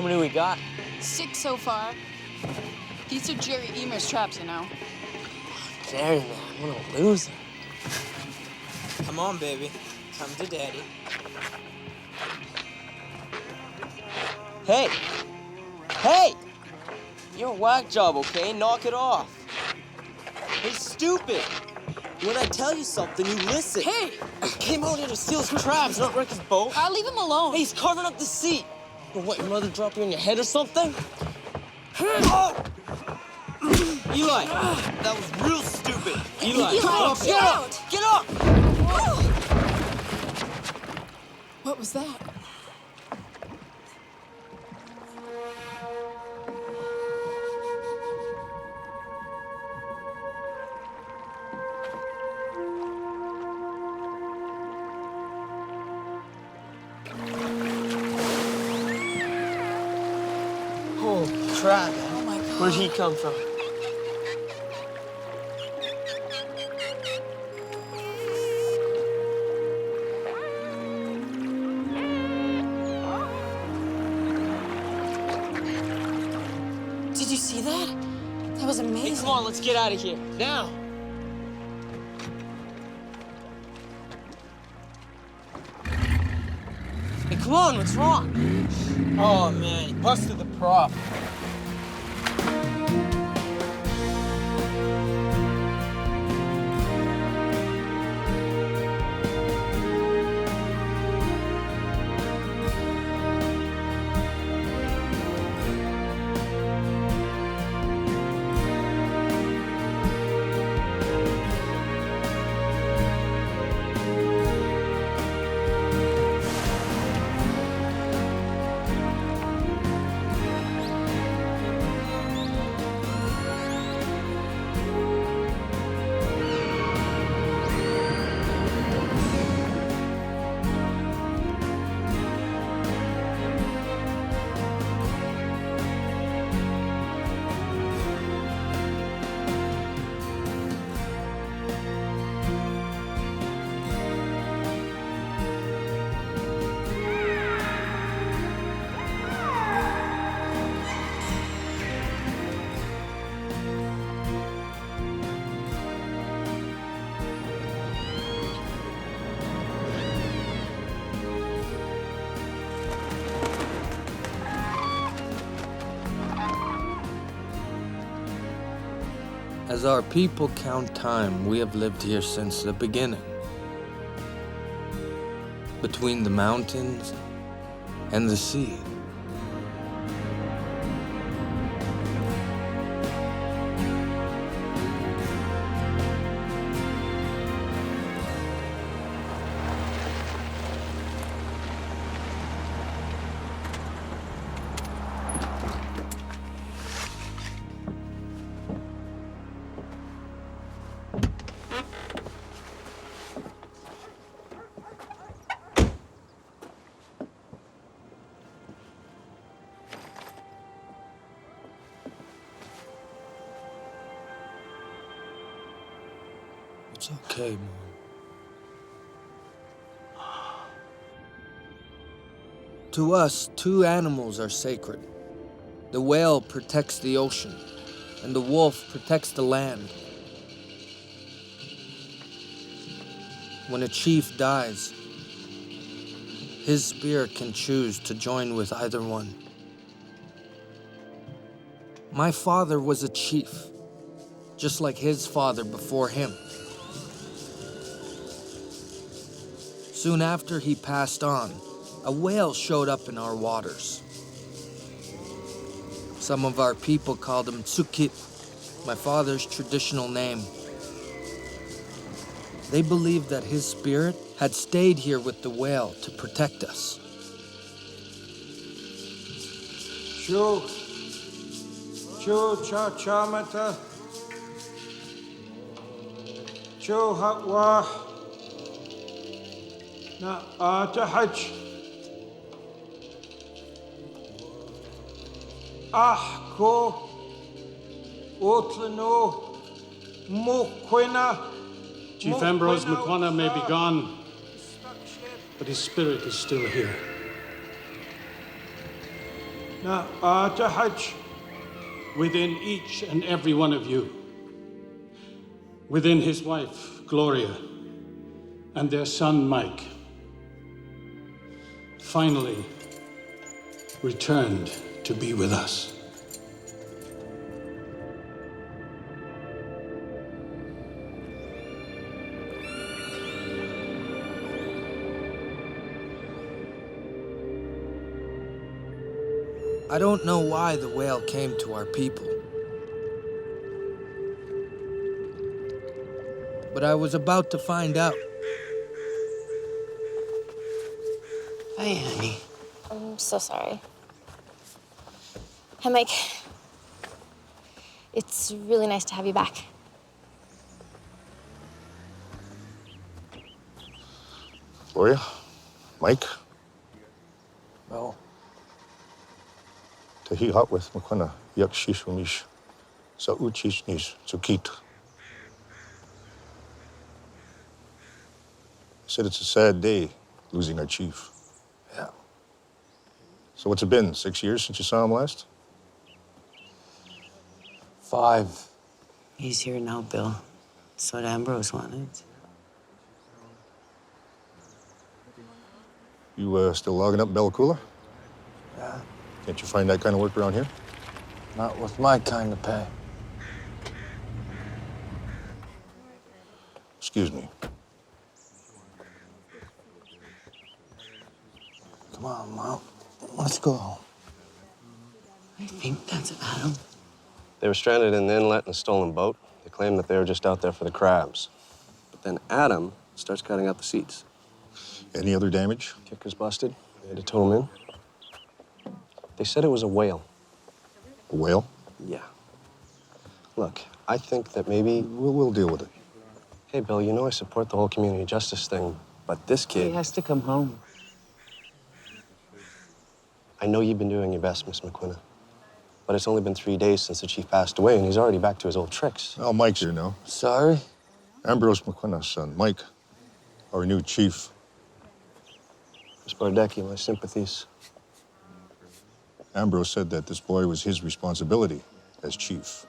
How many we got? 6 so far. These are Jerry Emer's traps, you know. Jerry, man, I'm gonna lose him. Come on, baby. Come to daddy. Hey! Hey! You're a whack job, okay? Knock it off. Hey, stupid! When I tell you something, you listen. Hey! I came out here to steal his traps, not wreck his boat. I'll leave him alone. Hey, he's carving up the seat. Well, what, your mother dropped you on your head or something? Eli, that was real stupid. Eli, Eli, come on, get get out. up! Get up! What was that? Holy crap, man. Oh my God. Where'd he come from? Did you see that? That was amazing. Hey, come on, let's get out of here. Now! Hey, come on, what's wrong? Oh, man, he busted the prop. As our people count time, we have lived here since the beginning. Between the mountains and the sea. It's okay, Mom. To us, two animals are sacred. The whale protects the ocean, and the wolf protects the land. When a chief dies, his spirit can choose to join with either one. My father was a chief, just like his father before him. Soon after he passed on, a whale showed up in our waters. Some of our people called him Tsukit, my father's traditional name. They believed that his spirit had stayed here with the whale to protect us. Chu cha chamata. Chu hatwa. Na atahaj. Ko Otlano Mokwena. Chief Ambrose McQuana may be gone, but his spirit is still here. na atahach. Within each and every one of you, within his wife, Gloria, and their son, Mike, finally returned to be with us. I don't know why the whale came to our people. But I was about to find out. Hi, honey. I'm so sorry. Hey, Mike. It's really nice to have you back. Gloria? Mike? Well, Tahi hot with Makwana, yak shishumish, sa uchishnish, tsukit. Said it's a sad day, losing our chief. yeah. So what's it been, 6 years since you saw him last? 5. He's here now, Bill. That's what Ambrose wanted. You still logging up Bellacoola? Yeah. Can't you find that kind of work around here? Not with my kind of pay. Excuse me. Come on, Mom. Let's go. I think that's Adam. They were stranded in the inlet in a stolen boat. They claimed that they were just out there for the crabs. But then Adam starts cutting out the seats. Any other damage? Kicker's busted. They had to tow him in. They said it was a whale. A whale? Yeah. Look, I think that maybe... We'll deal with it. Hey, Bill, you know I support the whole community justice thing, but this He kid... has to come home. I know you've been doing your best, Miss McQuina. But it's only been 3 days since the chief passed away, and he's already back to his old tricks. Well, Mike's here now. Sorry? Ambrose McQuina's son, Mike, our new chief. Miss Bardecki, my sympathies. Ambrose said that this boy was his responsibility as chief.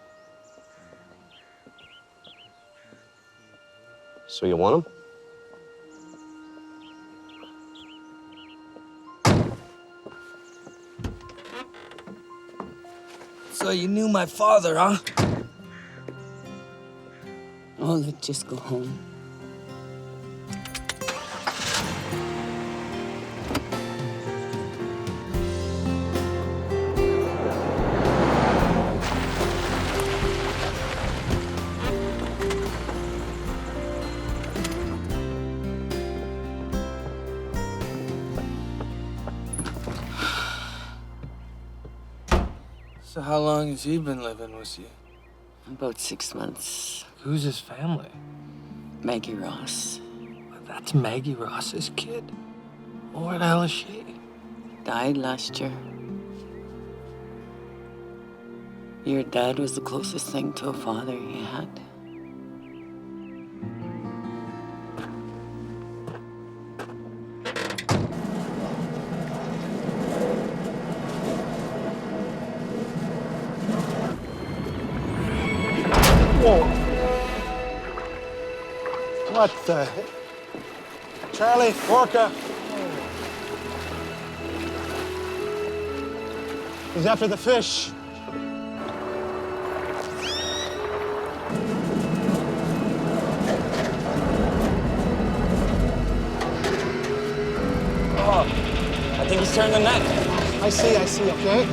So you want him? So you knew my father, huh? Oh, let's just go home. So how long has he been living with you? About 6 months. Who's his family? Maggie Ross That's Maggie Ross's kid? Well, where the hell is she? died last year. Your dad was the closest thing to a father he had. What the? Charlie, Orca. He's after the fish. I think he's turned the net. I see, okay?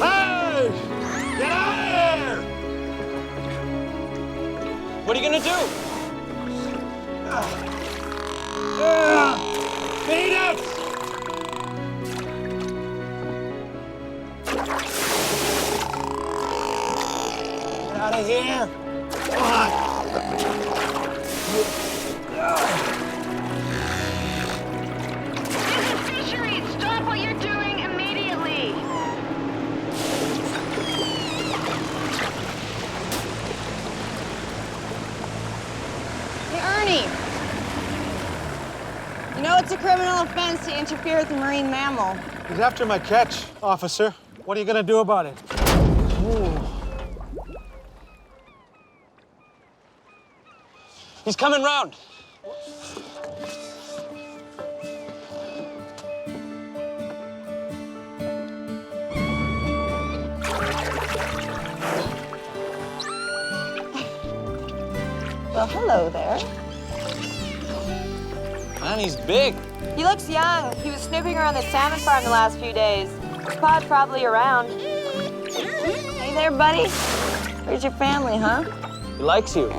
Hey! Get out of here! What are you gonna do? Beat it! Get out of here! Come on! This is fisheries! Stop what you're doing immediately! It's a criminal offense to interfere with a marine mammal. He's after my catch, officer. What are you gonna do about it? He's coming round. Well, hello there. Man, he's big. He looks young. He was snooping around the salmon farm the last few days. His pod's probably around. Hey there, buddy. Where's your family, huh? He likes you.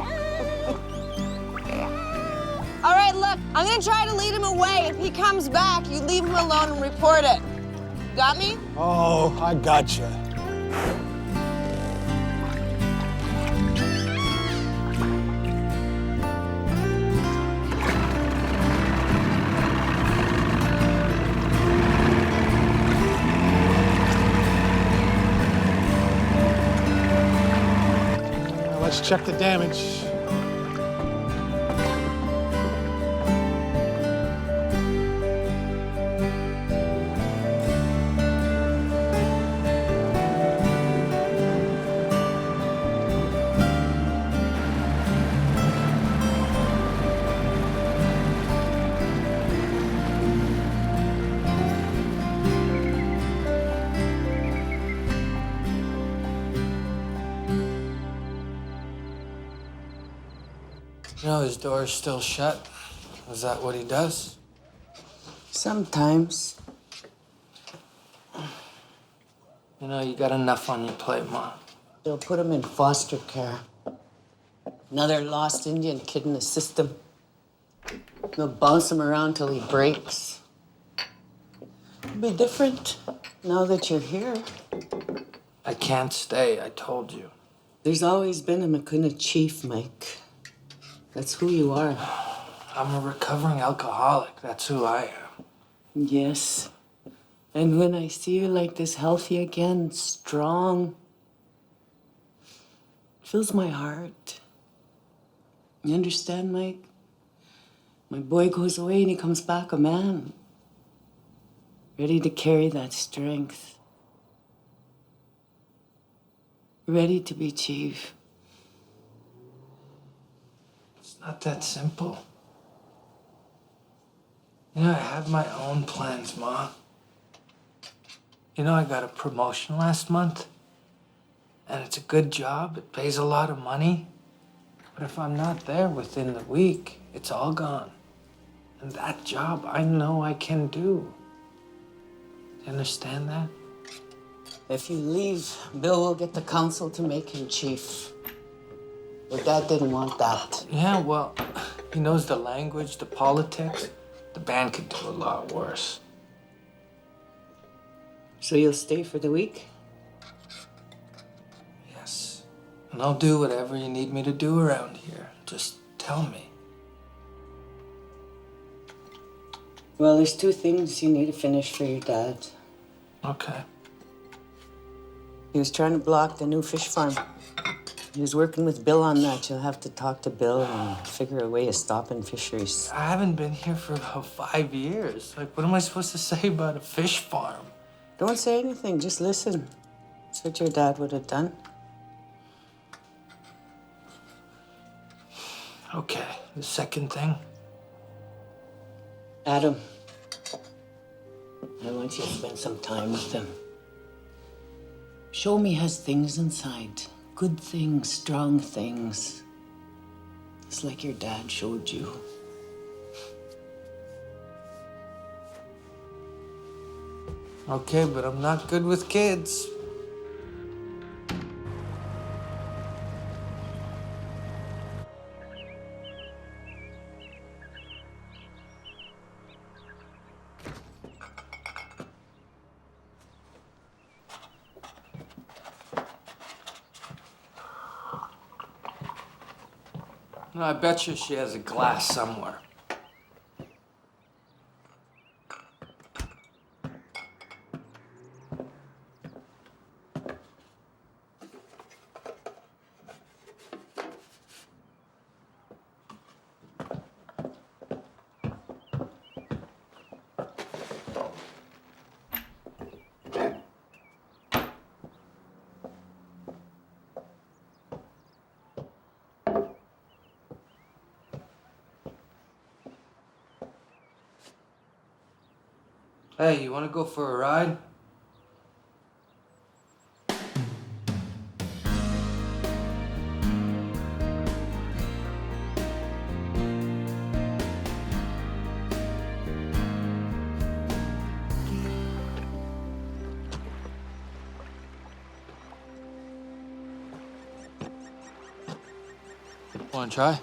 All right, look, I'm gonna try to lead him away. If he comes back, you leave him alone and report it. Got me? Oh, I gotcha. Let's check the damage. You know his door's still shut. Is that what he does? Sometimes. You know, you got enough on your plate, Mom. They'll put him in foster care. Another lost Indian kid in the system. They'll bounce him around till he breaks. It'll be different now that you're here. I can't stay, I told you. There's always been a McCunna chief, Mike. That's who you are. I'm a recovering alcoholic. That's who I am. Yes. And when I see you like this, healthy again, strong, it fills my heart. You understand, Mike? My boy goes away and he comes back a man, ready to carry that strength, ready to be chief. It's not that simple. You know, I have my own plans, Ma. You know, I got a promotion last month, and it's a good job. It pays a lot of money. But if I'm not there within the week, it's all gone. And that job, I know I can do. You understand that? If you leave, Bill will get the council to make him chief. But Dad didn't want that. Yeah, well, he knows the language, the politics. The band could do a lot worse. So you'll stay for the week? Yes. And I'll do whatever you need me to do around here. Just tell me. Well, there's two things you need to finish for your dad. Okay. He was trying to block the new fish farm. He was working with Bill on that. You'll have to talk to Bill and figure a way of stopping fisheries. I haven't been here for about 5 years. Like, what am I supposed to say about a fish farm? Don't say anything, just listen. That's what your dad would have done. Okay, the second thing. Adam, I want you to spend some time with him. Show him he has things inside. Good things, strong things. Just like your dad showed you. Okay, but I'm not good with kids. No, I bet you she has a glass somewhere. Hey, you want to go for a ride? Want to try?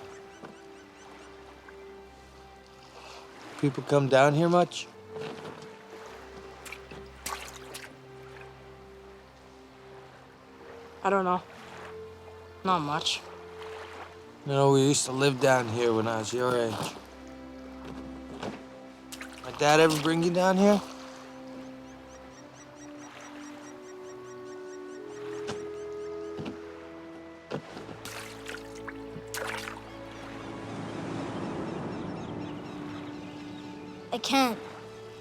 People come down here much? I don't know. Not much. You know, we used to live down here when I was your age. My dad ever bring you down here? I can't.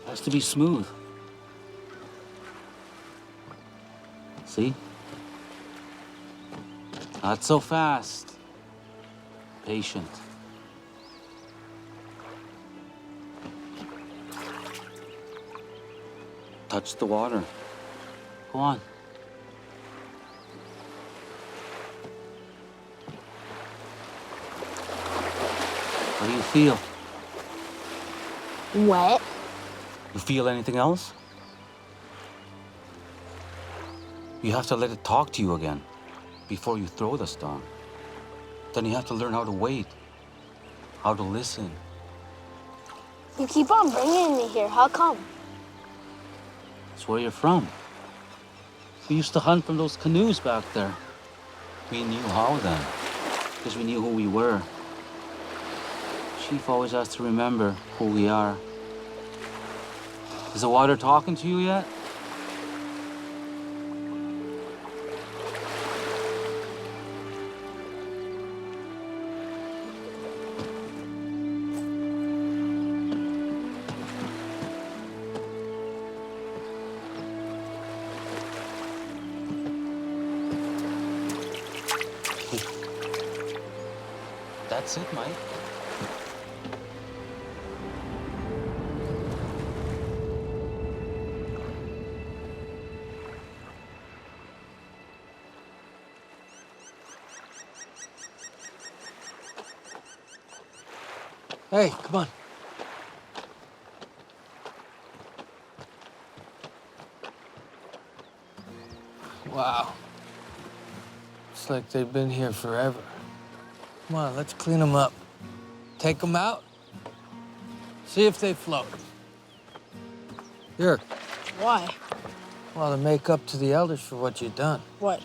Has to be smooth. See? Not so fast. Patient. Touch the water. Go on. How do you feel? Wet? You feel anything else? You have to let it talk to you again before you throw the stone. Then you have to learn how to wait, how to listen. You keep on bringing me here. How come? That's where you're from. We used to hunt from those canoes back there. We knew how then, because we knew who we were. Chief always has to remember who we are. Is the water talking to you yet? That's it, Mike. Hey, come on. Wow. It's like they've been here forever. Come on, let's clean them up. Take them out. See if they float. Here. Why? Well, to make up to the elders for what you've done. What?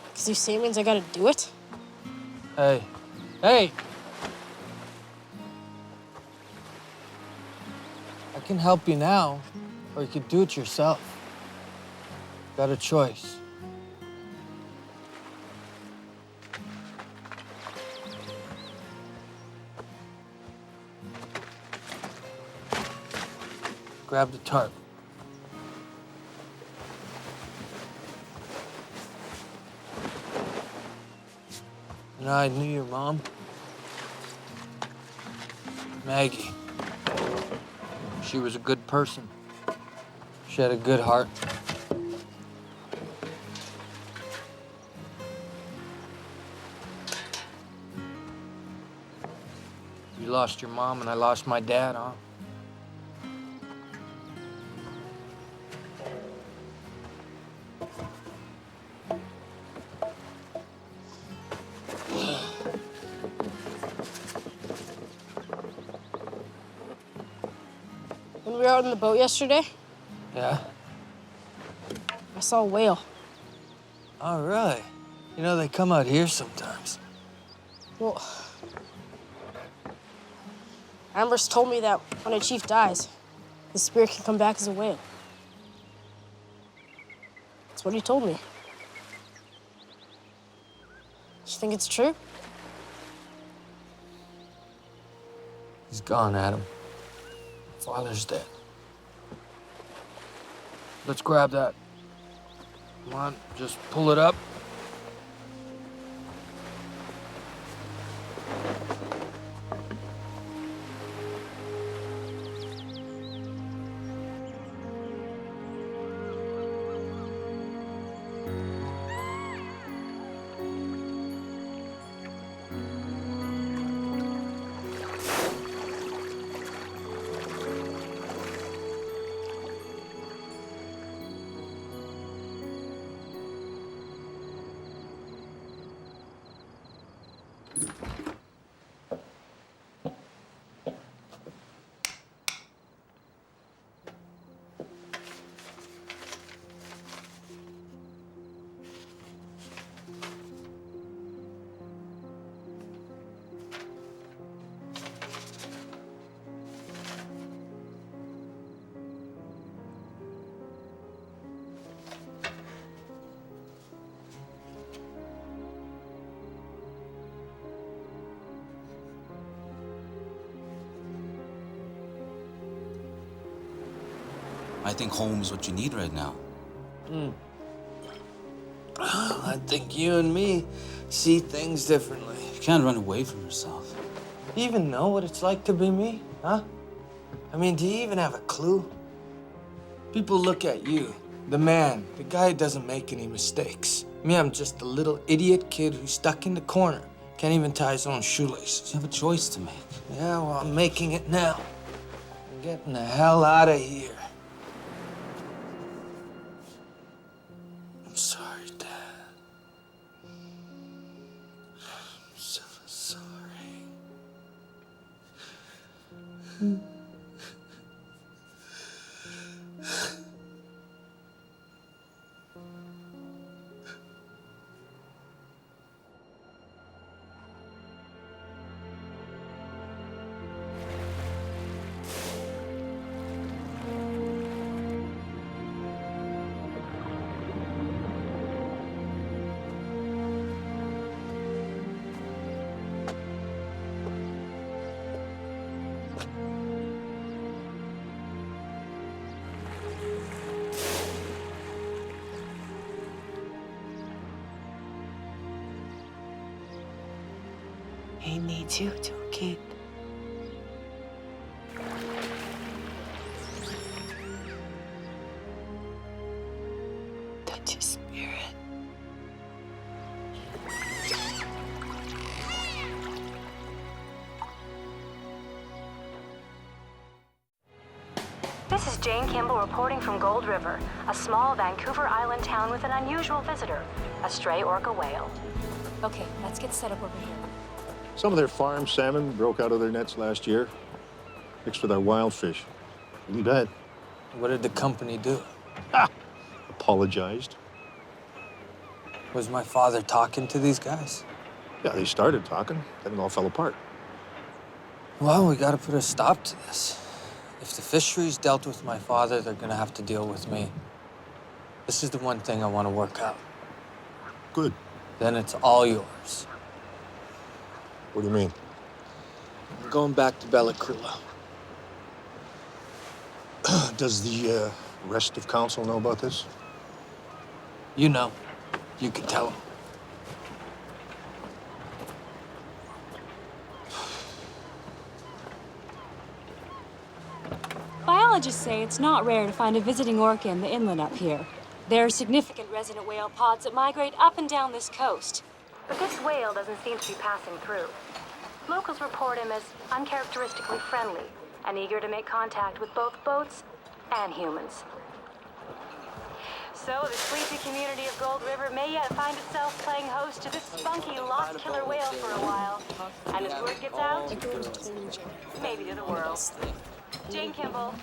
Because you say it means I gotta do it? Hey. Hey! I can help you now, or you could do it yourself. Got a choice. Grab the tarp. You know, I knew your mom. Maggie. She was a good person. She had a good heart. You lost your mom and I lost my dad, huh? When we were out on the boat yesterday, Yeah? I saw a whale. Oh, really? You know, they come out here sometimes. Well, Amber's told me that when a chief dies, his spirit can come back as a whale. That's what he told me. You think it's true? He's gone, Adam. Father's dead. Let's grab that. Come on, just pull it up. I think home is what you need right now. I think you and me see things differently. You can't run away from yourself. You even know what it's like to be me, huh? I mean, do you even have a clue? People look at you, the man, the guy who doesn't make any mistakes. Me, I'm just a little idiot kid who's stuck in the corner. Can't even tie his own shoelaces. You have a choice to make. Yeah, well, I'm making it now. I'm getting the hell out of here. I'm sorry, Dad. I'm so sorry. He needs you too, kid. Touch his spirit. This is Jane Kimball reporting from Gold River, a small Vancouver Island town with an unusual visitor, a stray orca whale. Okay, let's get set up over here. Some of their farm salmon broke out of their nets last year, mixed with our wild fish. Believe that? What did the company do? Apologized. Was my father talking to these guys? Yeah, they started talking, then it all fell apart. Well, we gotta put a stop to this. If the fisheries dealt with my father, they're gonna have to deal with me. This is the one thing I want to work out. Good. Then it's all yours. What do you mean? I'm going back to Bella Crua. Does the rest of council know about this? You know. You could tell them. Biologists say it's not rare to find a visiting orca in the inlet up here. There are significant resident whale pods that migrate up and down this coast. But this whale doesn't seem to be passing through. Locals report him as uncharacteristically friendly and eager to make contact with both boats and humans. So the sleepy community of Gold River may yet find itself playing host to this spunky lost killer whale for a while. And as word gets out, maybe to the world. Jane Kimball,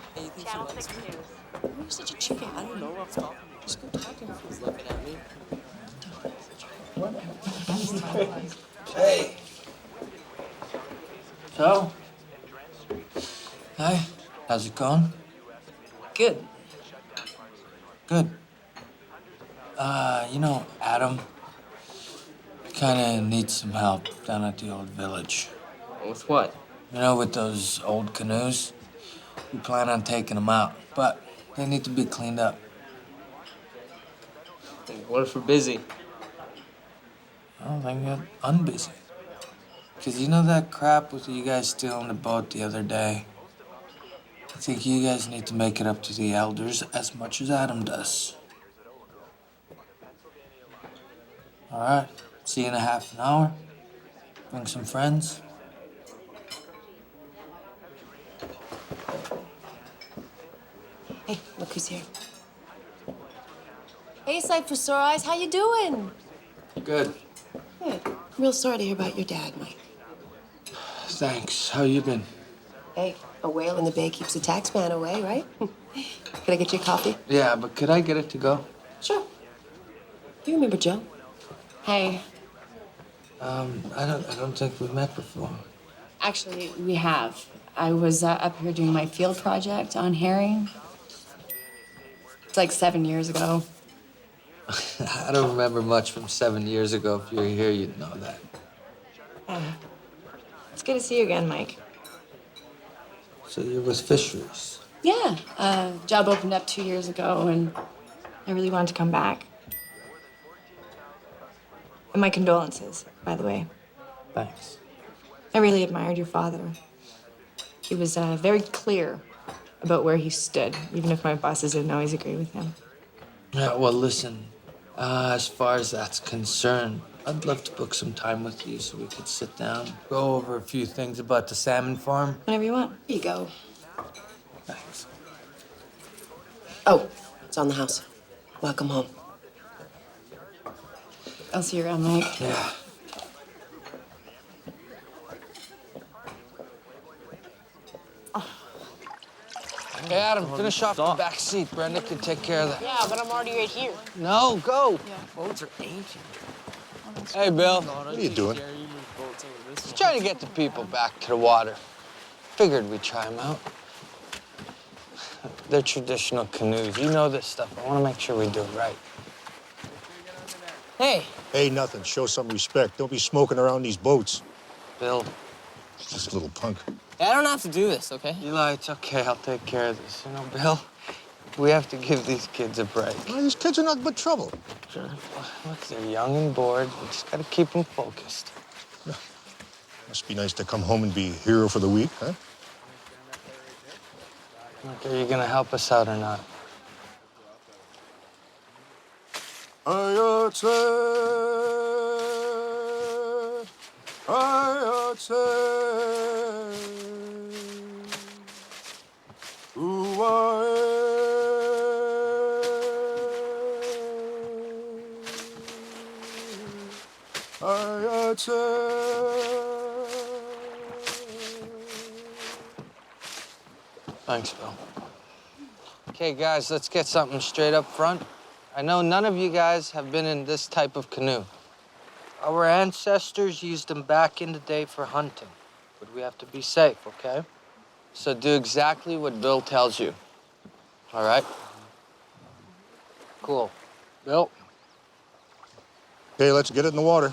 Channel 6 News. You're such a chicken. I don't know. I'm talking. Just go talk to him if he's looking at me. Hey. So? Hi. How's it going? Good. Good. You know, Adam kinda needs some help down at the old village. With what? You know, with those old canoes? We plan on taking them out, but they need to be cleaned up. What if we're busy? I don't think you're unbusy. Because you know that crap with you guys stealing the boat the other day? I think you guys need to make it up to the elders as much as Adam does. All right, see you in a half an hour. Bring some friends. Hey, look who's here. Hey, Sight for Sore Eyes, how you doing? Good. Good. Real sorry to hear about your dad, Mike. Thanks. How you been? Hey, a whale in the bay keeps the tax man away, right? Could I get you a coffee? Yeah, but could I get it to go? Sure. You remember Joe? Hey. I don't think we've met before. Actually, we have. I was up here doing my field project on herring. It's like 7 years ago. I don't remember much from 7 years ago. If you were here, you'd know that. It's good to see you again, Mike. So you're with fisheries? Yeah, job opened up 2 years ago, and I really wanted to come back. And my condolences, by the way. Thanks. I really admired your father. He was very clear about where he stood, even if my bosses didn't always agree with him. Yeah, well, listen, as far as that's concerned, I'd love to book some time with you so we could sit down, go over a few things about the salmon farm. Whenever you want. Here you go. Thanks. Oh, it's on the house. Welcome home. I'll see you around, Mike. Yeah. Hey, Adam, finish off the back seat. Brenda can take care of that. Yeah, but I'm already right here. No, go. Boats are ancient. Hey, Bill. What are you doing? Just trying to get the people back to the water. Figured we'd try them out. They're traditional canoes. You know this stuff. I want to make sure we do it right. Hey, Hey, nothing. Show some respect. Don't be smoking around these boats. Bill. Just a little punk. I don't have to do this, okay? Eli, it's okay. I'll take care of this. You know, Bill, we have to give these kids a break. Well, these kids are nothing but trouble. Sure. Look, they're young and bored. We just got to keep them focused. Must be nice to come home and be a hero for the week, huh? Look, are you going to help us out or not? Thanks, Bill. Okay, guys, let's get something straight up front. I know none of you guys have been in this type of canoe. Our ancestors used them back in the day for hunting, but we have to be safe, okay? So do exactly what Bill tells you, all right? Cool. Bill? Okay, let's get it in the water.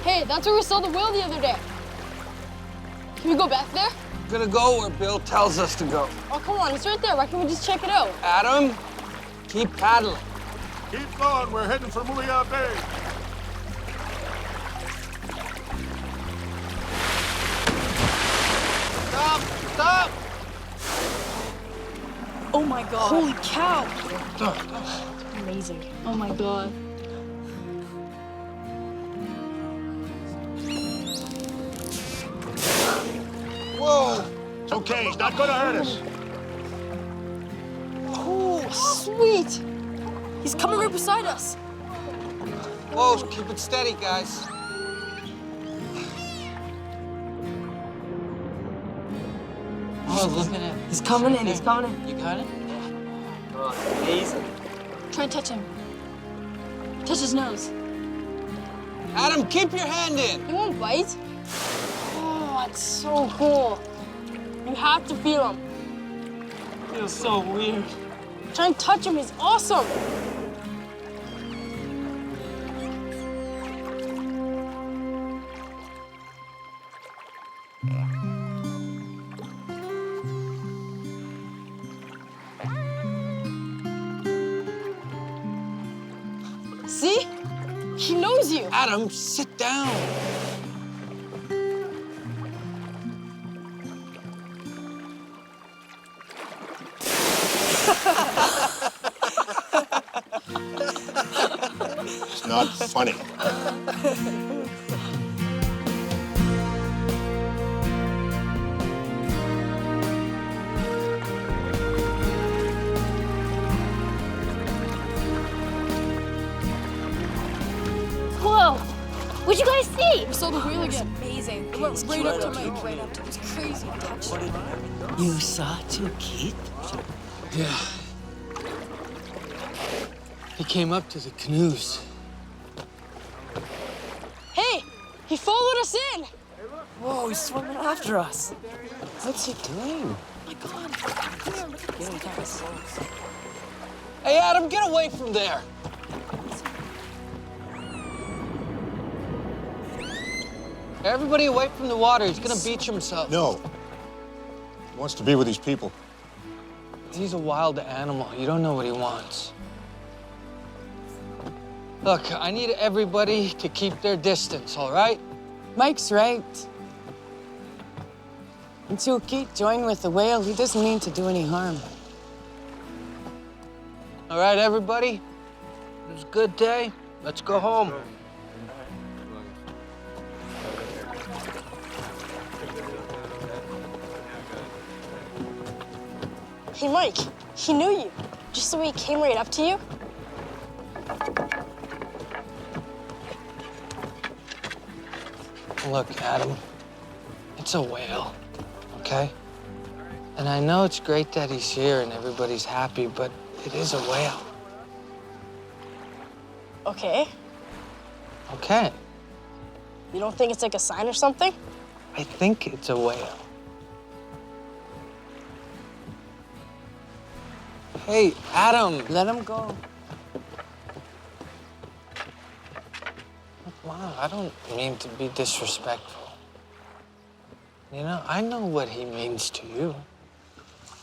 Hey, that's where we saw the whale the other day. Can we go back there? We're gonna go where Bill tells us to go. Oh, come on, it's right there. Why can't we just check it out? Adam, keep paddling. Keep going. We're heading for Muya Bay. Stop! Stop! Oh my God. Holy cow. Amazing. Oh my God. Whoa! It's okay. He's not gonna hurt us. Oh, sweet. He's coming right beside us. Whoa, keep it steady, guys. Oh, look at it. He's coming in. He's coming in. You got it? Oh, amazing. Try and touch him. Touch his nose. Adam, keep your hand in. He won't bite. Oh, that's so cool. You have to feel him. Feels so weird. Try and touch him, he's awesome. See? He knows you. Adam, sit down. It's not funny. Whoa! What'd you guys see? We saw the wheel again. Amazing. It went right up to me. Right up to me. It was crazy. Touched it. You saw too, kid? Yeah. He came up to the canoes. Hey, he followed us in. Whoa, he's swimming after us. What's he doing? My God. Come here, look at these guys. Hey, Adam, get away from there. Everybody away from the water. He's gonna beach himself. No. He wants to be with these people. He's a wild animal. You don't know what he wants. Look, I need everybody to keep their distance, all right? Mike's right. Until Keith joined with the whale, he doesn't mean to do any harm. All right, everybody? It was a good day. Let's go home. Hey, Mike, he knew you. Just the way he came right up to you. Look, Adam, it's a whale, okay? And I know it's great that he's here and everybody's happy, but it is a whale. Okay. Okay, You don't think it's like a sign or something? I think it's a whale. Hey, Adam. Let him go. Wow, I don't mean to be disrespectful. You know, I know what he means to you.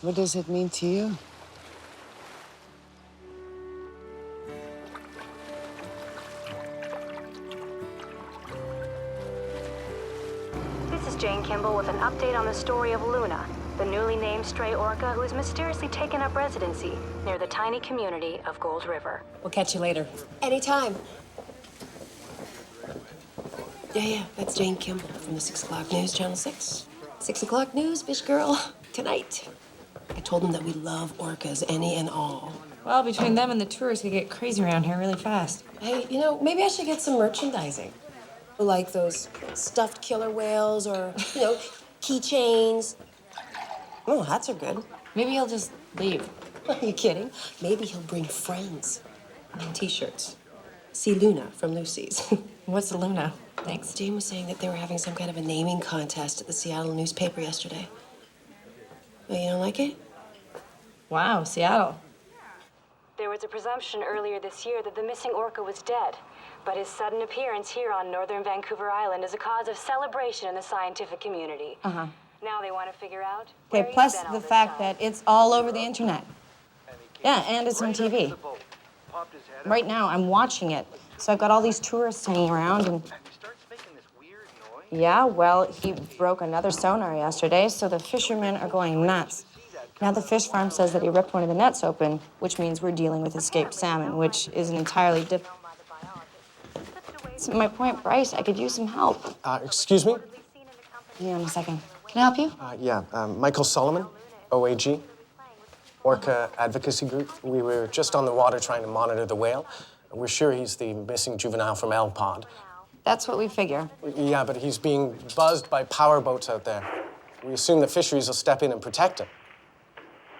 What does it mean to you? This is Jane Kimball with an update on the story of Luna, the newly named stray orca who has mysteriously taken up residency near the tiny community of Gold River. We'll catch you later. Anytime. Yeah, that's Jane Kimball from the 6 o'clock news, Channel 6. 6 o'clock news, fish girl, tonight. I told them that we love orcas, any and all. Well, between them and the tourists, we get crazy around here really fast. Hey, you know, maybe I should get some merchandising. Like those stuffed killer whales or, you know, keychains. Oh, hats are good. Maybe he'll just leave. Are you kidding? Maybe he'll bring friends and T-shirts. See Luna from Lucy's. What's the Luna? Thanks. Jane was saying that they were having some kind of a naming contest at the Seattle newspaper yesterday. Oh, you don't like it? Wow, Seattle. There was a presumption earlier this year that the missing orca was dead, but his sudden appearance here on northern Vancouver Island is a cause of celebration in the scientific community. Uh-huh. Now they want to figure out where Okay, he's plus been all the this fact time. that it's all over the internet. Yeah, and it's on TV. Right now, I'm watching it. So I've got all these tourists hanging around and... Yeah, well, he broke another sonar yesterday, so the fishermen are going nuts. Now the fish farm says that he ripped one of the nets open, which means we're dealing with escaped salmon, which is an entirely different... So my point, Bryce, I could use some help. Excuse me? Hang on a second. Can I help you? Yeah, Michael Solomon, OAG, Orca Advocacy Group. We were just on the water trying to monitor the whale. We're sure he's the missing juvenile from L Pond. That's what we figure. Yeah, but he's being buzzed by power boats out there. We assume the fisheries will step in and protect him.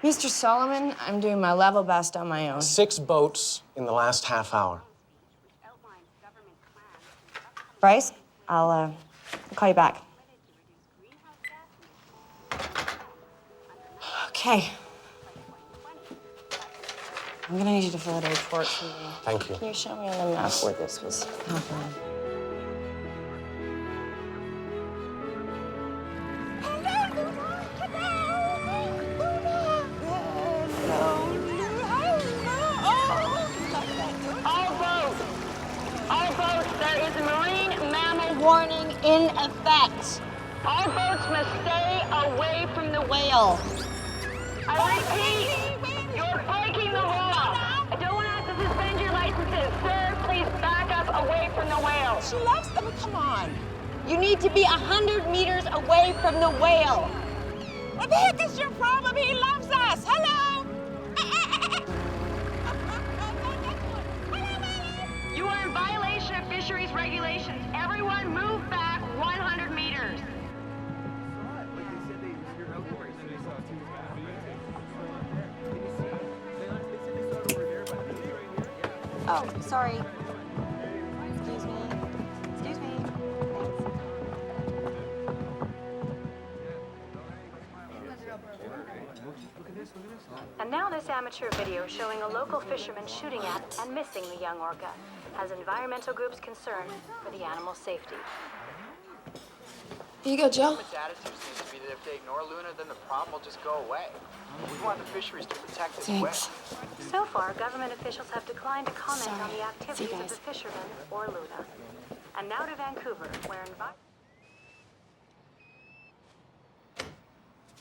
Mr. Solomon, I'm doing my level best on my own. 6 boats in the last half hour. Bryce, I'll call you back. Okay. I'm gonna need you to fill out a report for me. Thank you. Can you show me on the map where this was happening? All boats, there is a marine mammal warning in effect. All boats must stay away from the whale. I repeat, you're breaking the law. I don't want to have to suspend your licenses. Sir, please back up away from the whale. She loves them, come on. You need to be 100 meters away from the whale. What the heck is your problem? He loves us. Hello? You are in violation of fisheries regulations. Everyone move back 100 meters. Oh, sorry. Excuse me. Excuse me. And now this amateur video showing a local fisherman shooting at and missing the young orca has environmental groups concerned for the animal's safety. Here you go, Joe. Its attitude seems to be that if they ignore Luna, then the problem will just go away. We want the fisheries to protect this whale. So far, government officials have declined to comment on the activities of the fishermen or Luna. And now to Vancouver, where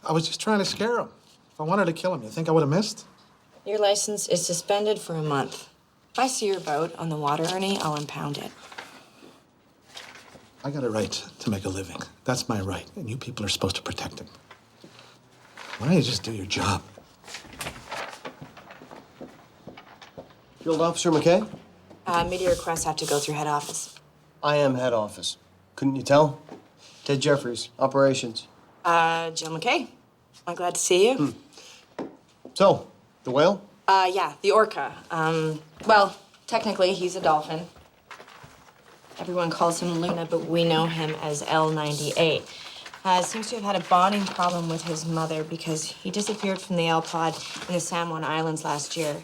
I was just trying to scare him. If I wanted to kill him, you think I would have missed? Your license is suspended for a month. If I see your boat on the water, Ernie, I'll impound it. I got a right to make a living. That's my right, and you people are supposed to protect it. Why don't you just do your job? Field Officer McKay? Media requests have to go through head office. I am head office. Couldn't you tell? Ted Jeffries, operations. Jill McKay. I'm glad to see you. So, the whale? Yeah, the orca. Well, technically, he's a dolphin. Everyone calls him Luna, but we know him as L98. Seems to have had a bonding problem with his mother because he disappeared from the L pod in the San Juan Islands last year.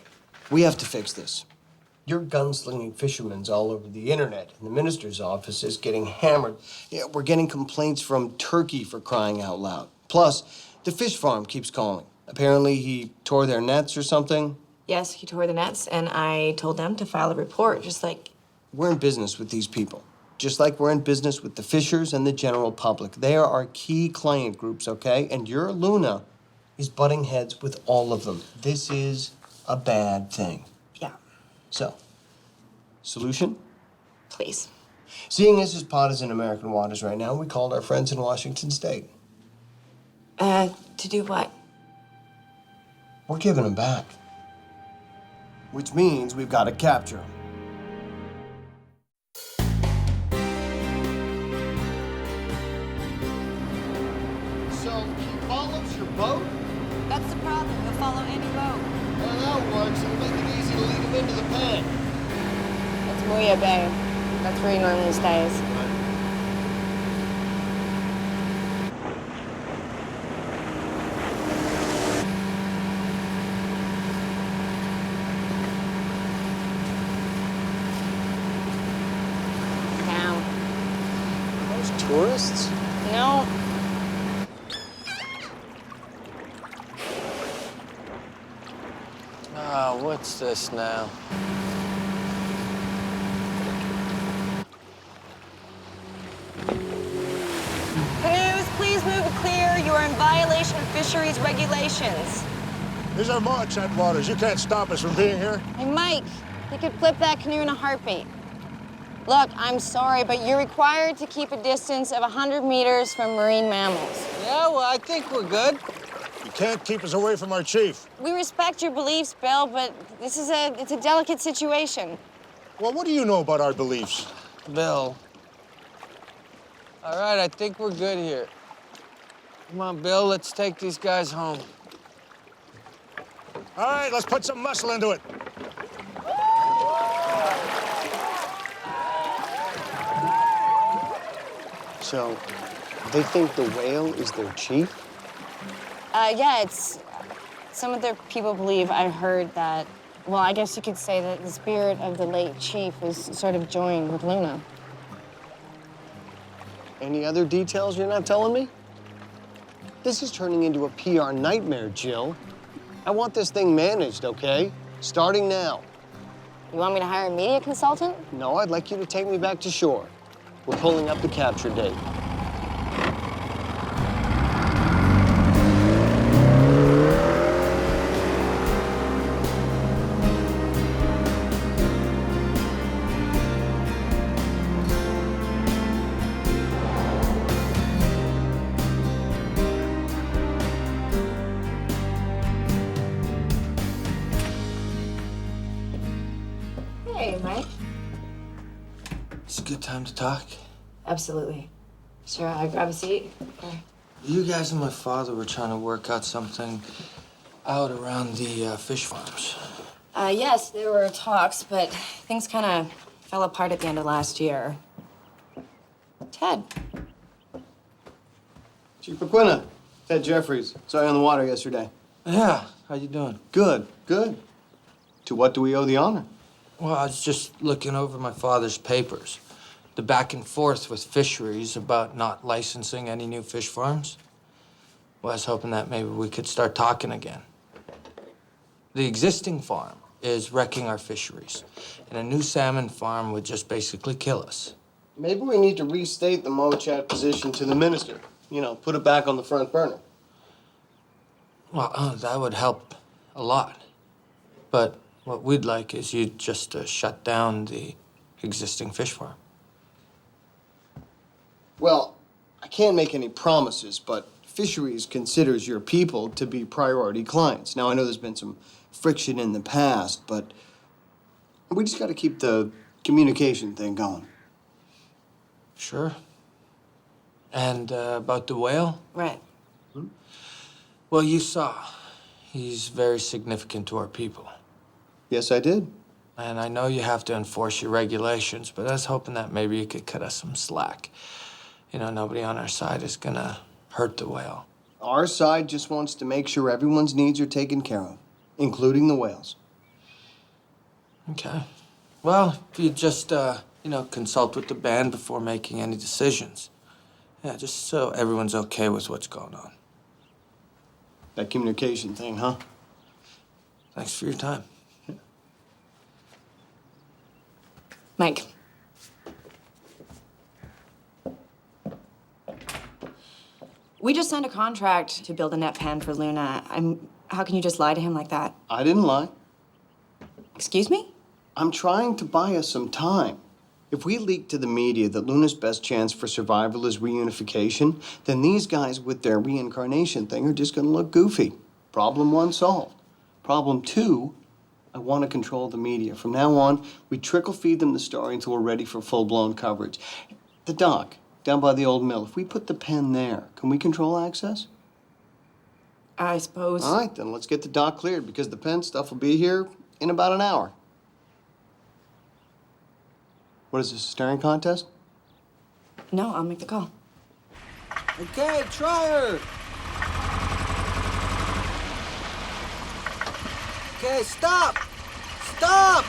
We have to fix this. Your gunslinging fishermen's all over the internet, and the minister's office is getting hammered. Yeah, we're getting complaints from Turkey for crying out loud. Plus, the fish farm keeps calling. Apparently, he tore their nets or something. Yes, he tore the nets, and I told them to file a report, just like... We're in business with these people, just like we're in business with the fishers and the general public. They are our key client groups, okay? And your Luna is butting heads with all of them. This is a bad thing. Yeah. So, solution? Please. Seeing as this pod is in American waters right now, we called our friends in Washington State. To do what? We're giving them back. Which means we've got to capture them. So, he follows your boat? That's the problem. He'll follow any boat. Well, that works. It'll make it easy to lead him into the pen. That's Muya Bay. That's where he normally stays. Tourists? No. Ah, what's this now? Canoes, please move clear. You are in violation of fisheries regulations. These are Marquette waters. You can't stop us from being here. Hey, Mike, you could flip that canoe in a heartbeat. Look, I'm sorry, but you're required to keep a distance of 100 meters from marine mammals. Yeah, well, I think we're good. You can't keep us away from our chief. We respect your beliefs, Bill, but it's a delicate situation. Well, what do you know about our beliefs? Bill. All right, I think we're good here. Come on, Bill, let's take these guys home. All right, let's put some muscle into it. So, they think the whale is their chief? Yeah, it's... Some of their people believe I heard that Well, I guess you could say that the spirit of the late chief is sort of joined with Luna. Any other details you're not telling me? This is turning into a PR nightmare, Jill. I want this thing managed, okay? Starting now. You want me to hire a media consultant? No, I'd like you to take me back to shore. We're pulling up the capture date. Hey, Mike. It's a good time to talk. Absolutely. Sure, I grab a seat. Okay. You guys and my father were trying to work out something out around the fish farms. Yes, there were talks, but things kind of fell apart at the end of last year. Ted. Chief Aquina, Ted Jeffries. Saw you on the water yesterday. Yeah, how you doing? Good, good. To what do we owe the honor? Well, I was just looking over my father's papers. The back and forth with fisheries about not licensing any new fish farms. Well, I was hoping that maybe we could start talking again. The existing farm is wrecking our fisheries, and a new salmon farm would just basically kill us. Maybe we need to restate the Mochat position to the minister. You know, put it back on the front burner. Well, that would help a lot. But what we'd like is you just to shut down the existing fish farm. Well, I can't make any promises, but Fisheries considers your people to be priority clients. Now, I know there's been some friction in the past, but we just got to keep the communication thing going. Sure. And about the whale? Right. Well, you saw. He's very significant to our people. Yes, I did. And I know you have to enforce your regulations, but I was hoping that maybe you could cut us some slack. You know, nobody on our side is gonna hurt the whale. Our side just wants to make sure everyone's needs are taken care of, including the whales. Okay. Well, if you just, consult with the band before making any decisions. Yeah, just so everyone's okay with what's going on. That communication thing, huh? Thanks for your time. Mike. We just signed a contract to build a net pan for Luna. How can you just lie to him like that? I didn't lie. Excuse me? I'm trying to buy us some time. If we leak to the media that Luna's best chance for survival is reunification, then these guys with their reincarnation thing are just gonna look goofy. Problem one solved. Problem two, I want to control the media. From now on, we trickle feed them the story until we're ready for full-blown coverage. The dock, down by the old mill, if we put the pen there, can we control access? I suppose. All right, then let's get the dock cleared because the pen stuff will be here in about an hour. What is this, a staring contest? No, I'll make the call. Okay, try her. Okay, stop! Stop!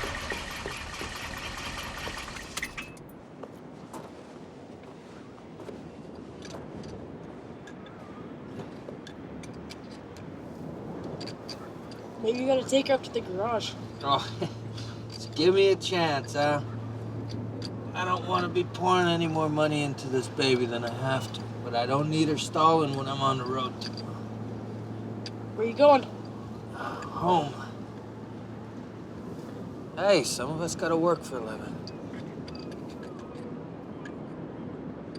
Maybe you gotta take her up to the garage. Oh, just give me a chance, huh? I don't want to be pouring any more money into this baby than I have to, but I don't need her stalling when I'm on the road tomorrow. Where you going? Home. Hey, some of us gotta work for a living.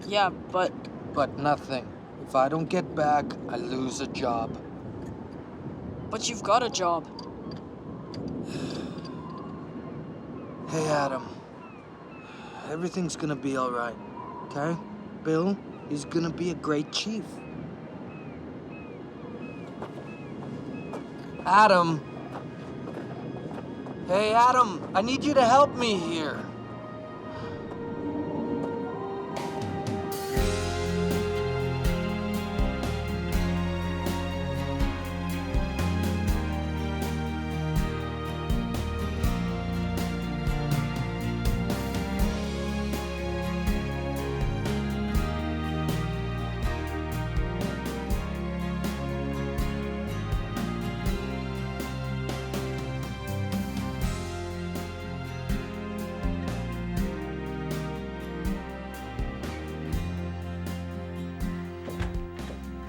Yeah, but... But nothing. If I don't get back, I lose a job. But you've got a job. Hey, Adam. Everything's gonna be all right, okay? Bill, he's gonna be a great chief. Adam. Hey, Adam, I need you to help me here.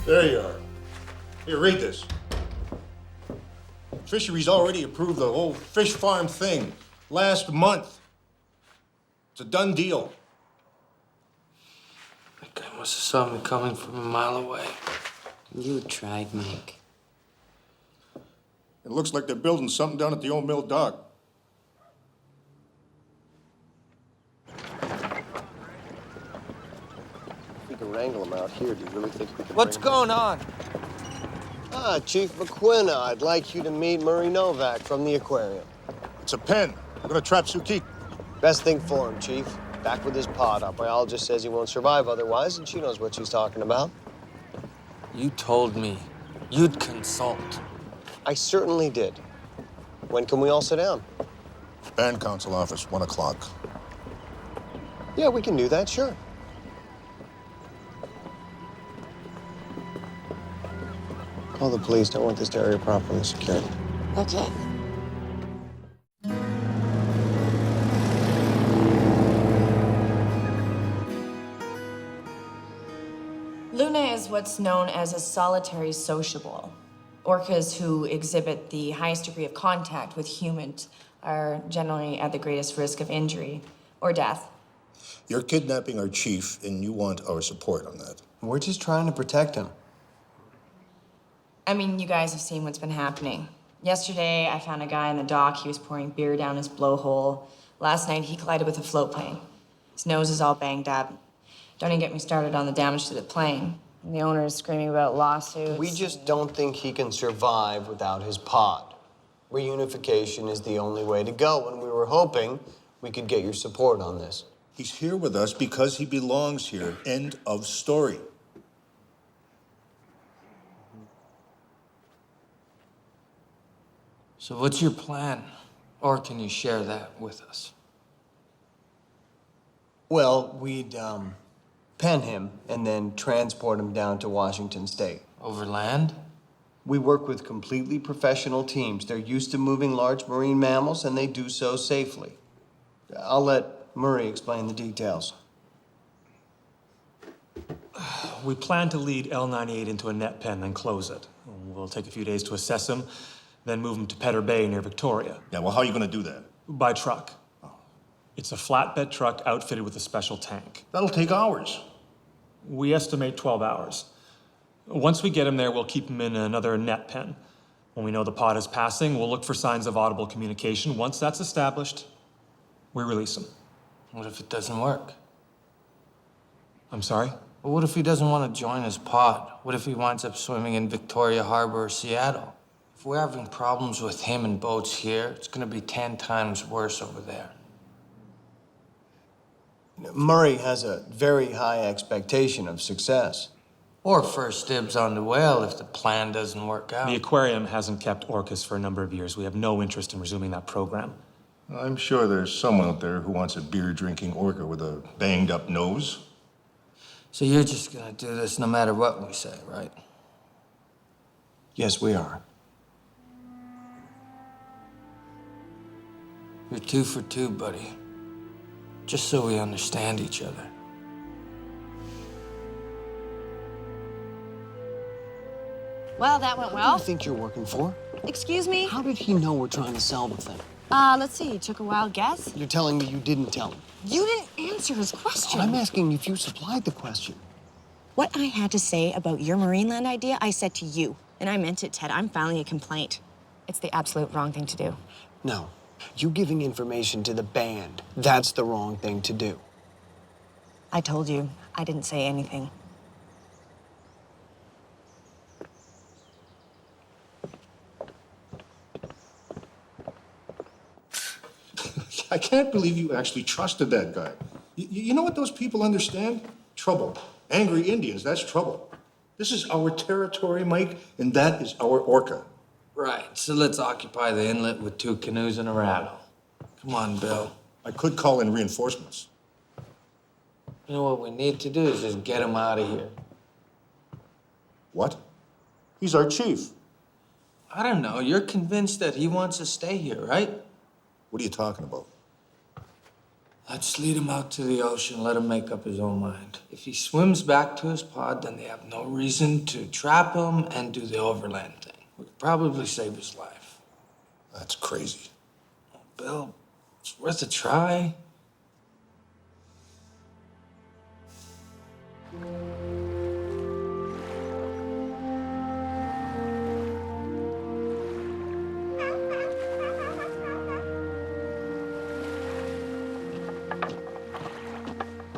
There you are. Here, read this. Fisheries already approved the whole fish farm thing last month. It's a done deal. That guy must have saw me coming from a mile away. You tried, Mike. It looks like they're building something down at the old mill dock. We can wrangle them out here. Do you really think we can? What's going on? Ah, Chief McQuina, I'd like you to meet Murray Novak from the aquarium. It's a pen. We're gonna trap Suki. Best thing for him, Chief. Back with his pod. Our biologist says he won't survive otherwise, and she knows what she's talking about. You told me you'd consult. I certainly did. When can we all sit down? Band council office, 1 o'clock. Yeah, we can do that, sure. Call the police. Don't want this area properly secured. Okay. Luna is what's known as a solitary sociable. Orcas who exhibit the highest degree of contact with humans are generally at the greatest risk of injury or death. You're kidnapping our chief, and you want our support on that. We're just trying to protect him. I mean, you guys have seen what's been happening. Yesterday, I found a guy in the dock. He was pouring beer down his blowhole. Last night, he collided with a float plane. His nose is all banged up. Don't even get me started on the damage to the plane. And the owner is screaming about lawsuits. We just don't think he can survive without his pod. Reunification is the only way to go, and we were hoping we could get your support on this. He's here with us because he belongs here. End of story. So what's your plan? Or can you share that with us? Well, we'd pen him and then transport him down to Washington State. Over land? We work with completely professional teams. They're used to moving large marine mammals, and they do so safely. I'll let Murray explain the details. We plan to lead L98 into a net pen, then close it. We'll take a few days to assess him, then move him to Pedder Bay near Victoria. Yeah, well, how are you gonna do that? By truck. It's a flatbed truck outfitted with a special tank. That'll take hours. We estimate 12 hours. Once we get him there, we'll keep him in another net pen. When we know the pod is passing, we'll look for signs of audible communication. Once that's established, we release him. What if it doesn't work? I'm sorry? Well, what if he doesn't want to join his pod? What if he winds up swimming in Victoria Harbor or Seattle? If we're having problems with him and boats here, it's going to be 10 times worse over there. Murray has a very high expectation of success. Or first dibs on the whale if the plan doesn't work out. The aquarium hasn't kept orcas for a number of years. We have no interest in resuming that program. I'm sure there's someone out there who wants a beer-drinking orca with a banged-up nose. So you're just going to do this no matter what we say, right? Yes, we are. You're 2 for 2, buddy. Just so we understand each other. Well, that went Who well. do you think you're working for? Excuse me? How did he know we're trying to sell the thing? Let's see. You took a wild guess. You're telling me you didn't tell him. You didn't answer his question. I'm asking if you supplied the question. What I had to say about your Marineland idea, I said to you. And I meant it, Ted. I'm filing a complaint. It's the absolute wrong thing to do. No. You giving information to the band, that's the wrong thing to do. I told you, I didn't say anything. I can't believe you actually trusted that guy. You know what those people understand? Trouble. Angry Indians, that's trouble. This is our territory, Mike, and that is our orca. Right, so let's occupy the inlet with 2 canoes and a rattle. Come on, Bill. I could call in reinforcements. You know what we need to do is just get him out of here. What? He's our chief. I don't know. You're convinced that he wants to stay here, right? What are you talking about? Let's lead him out to the ocean, let him make up his own mind. If he swims back to his pod, then they have no reason to trap him and do the overland thing. We could probably save his life. That's crazy. Oh, Bill, it's worth a try.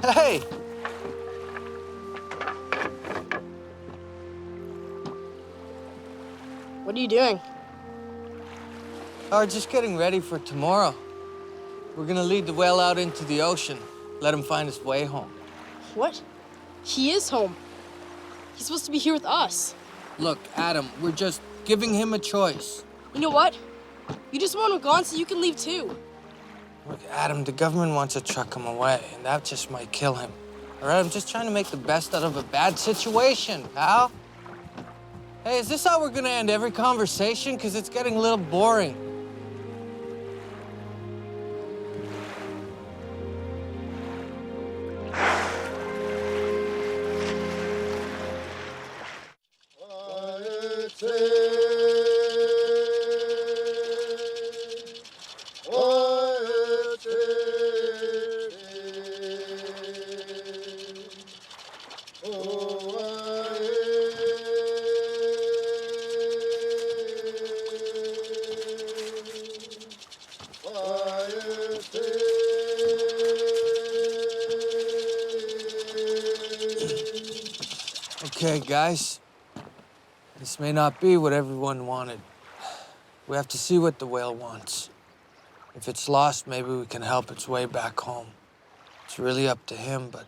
Hey! What are you doing? Oh, just getting ready for tomorrow. We're gonna lead the whale out into the ocean, let him find his way home. What? He is home. He's supposed to be here with us. Look, Adam, we're just giving him a choice. You know what? You just want him gone so you can leave too. Look, Adam, the government wants to truck him away, and that just might kill him. All right, I'm just trying to make the best out of a bad situation, pal. Hey, is this how we're gonna end every conversation? Because it's getting a little boring. Okay, guys. This may not be what everyone wanted. We have to see what the whale wants. If it's lost, maybe we can help its way back home. It's really up to him, but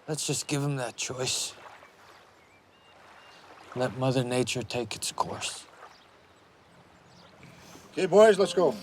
let's just give him that choice. Let Mother Nature take its course. Okay, boys, let's go.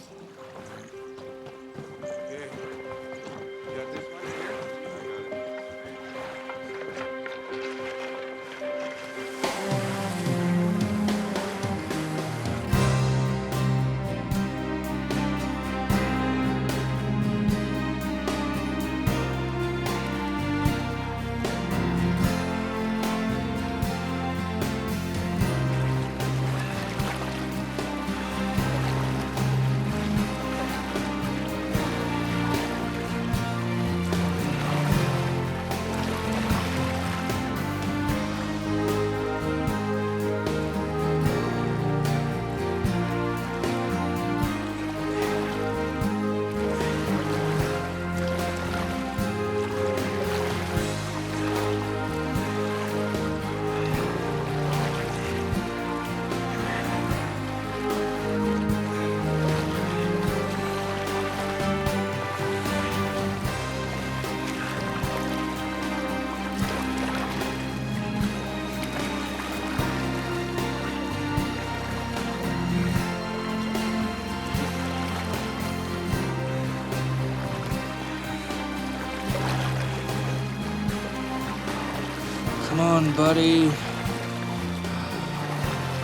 Come on, buddy.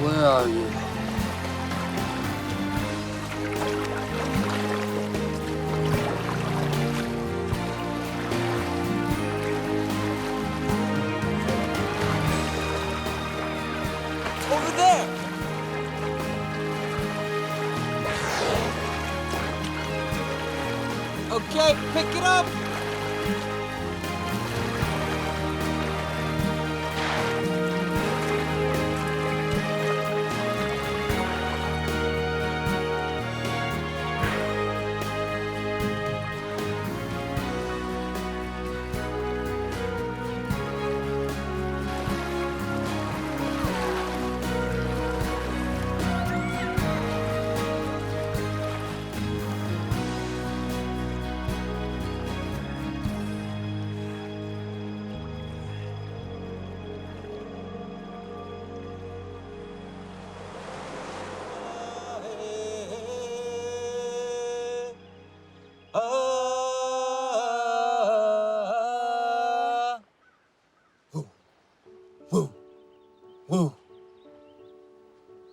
Where are you? Over there! Okay, pick it up!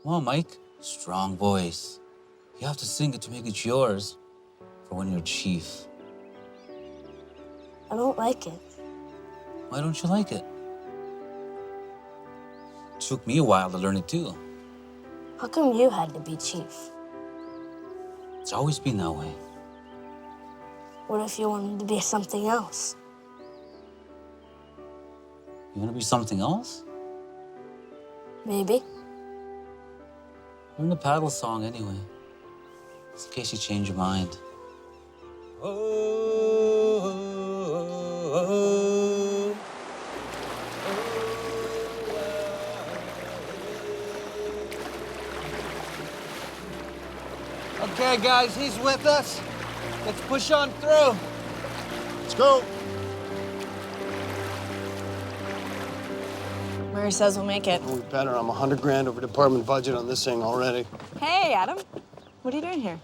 Come on, Mike. Strong voice. You have to sing it to make it yours for when you're chief. I don't like it. Why don't you like it? It took me a while to learn it too. How come you had to be chief? It's always been that way. What if you wanted to be something else? You want to be something else? Maybe. Learn the paddle song anyway, just in case you change your mind. Okay, guys, he's with us. Let's push on through. Let's go. Murray says we'll make it. Oh, we better. I'm 100 grand over department budget on this thing already. Hey, Adam. What are you doing here?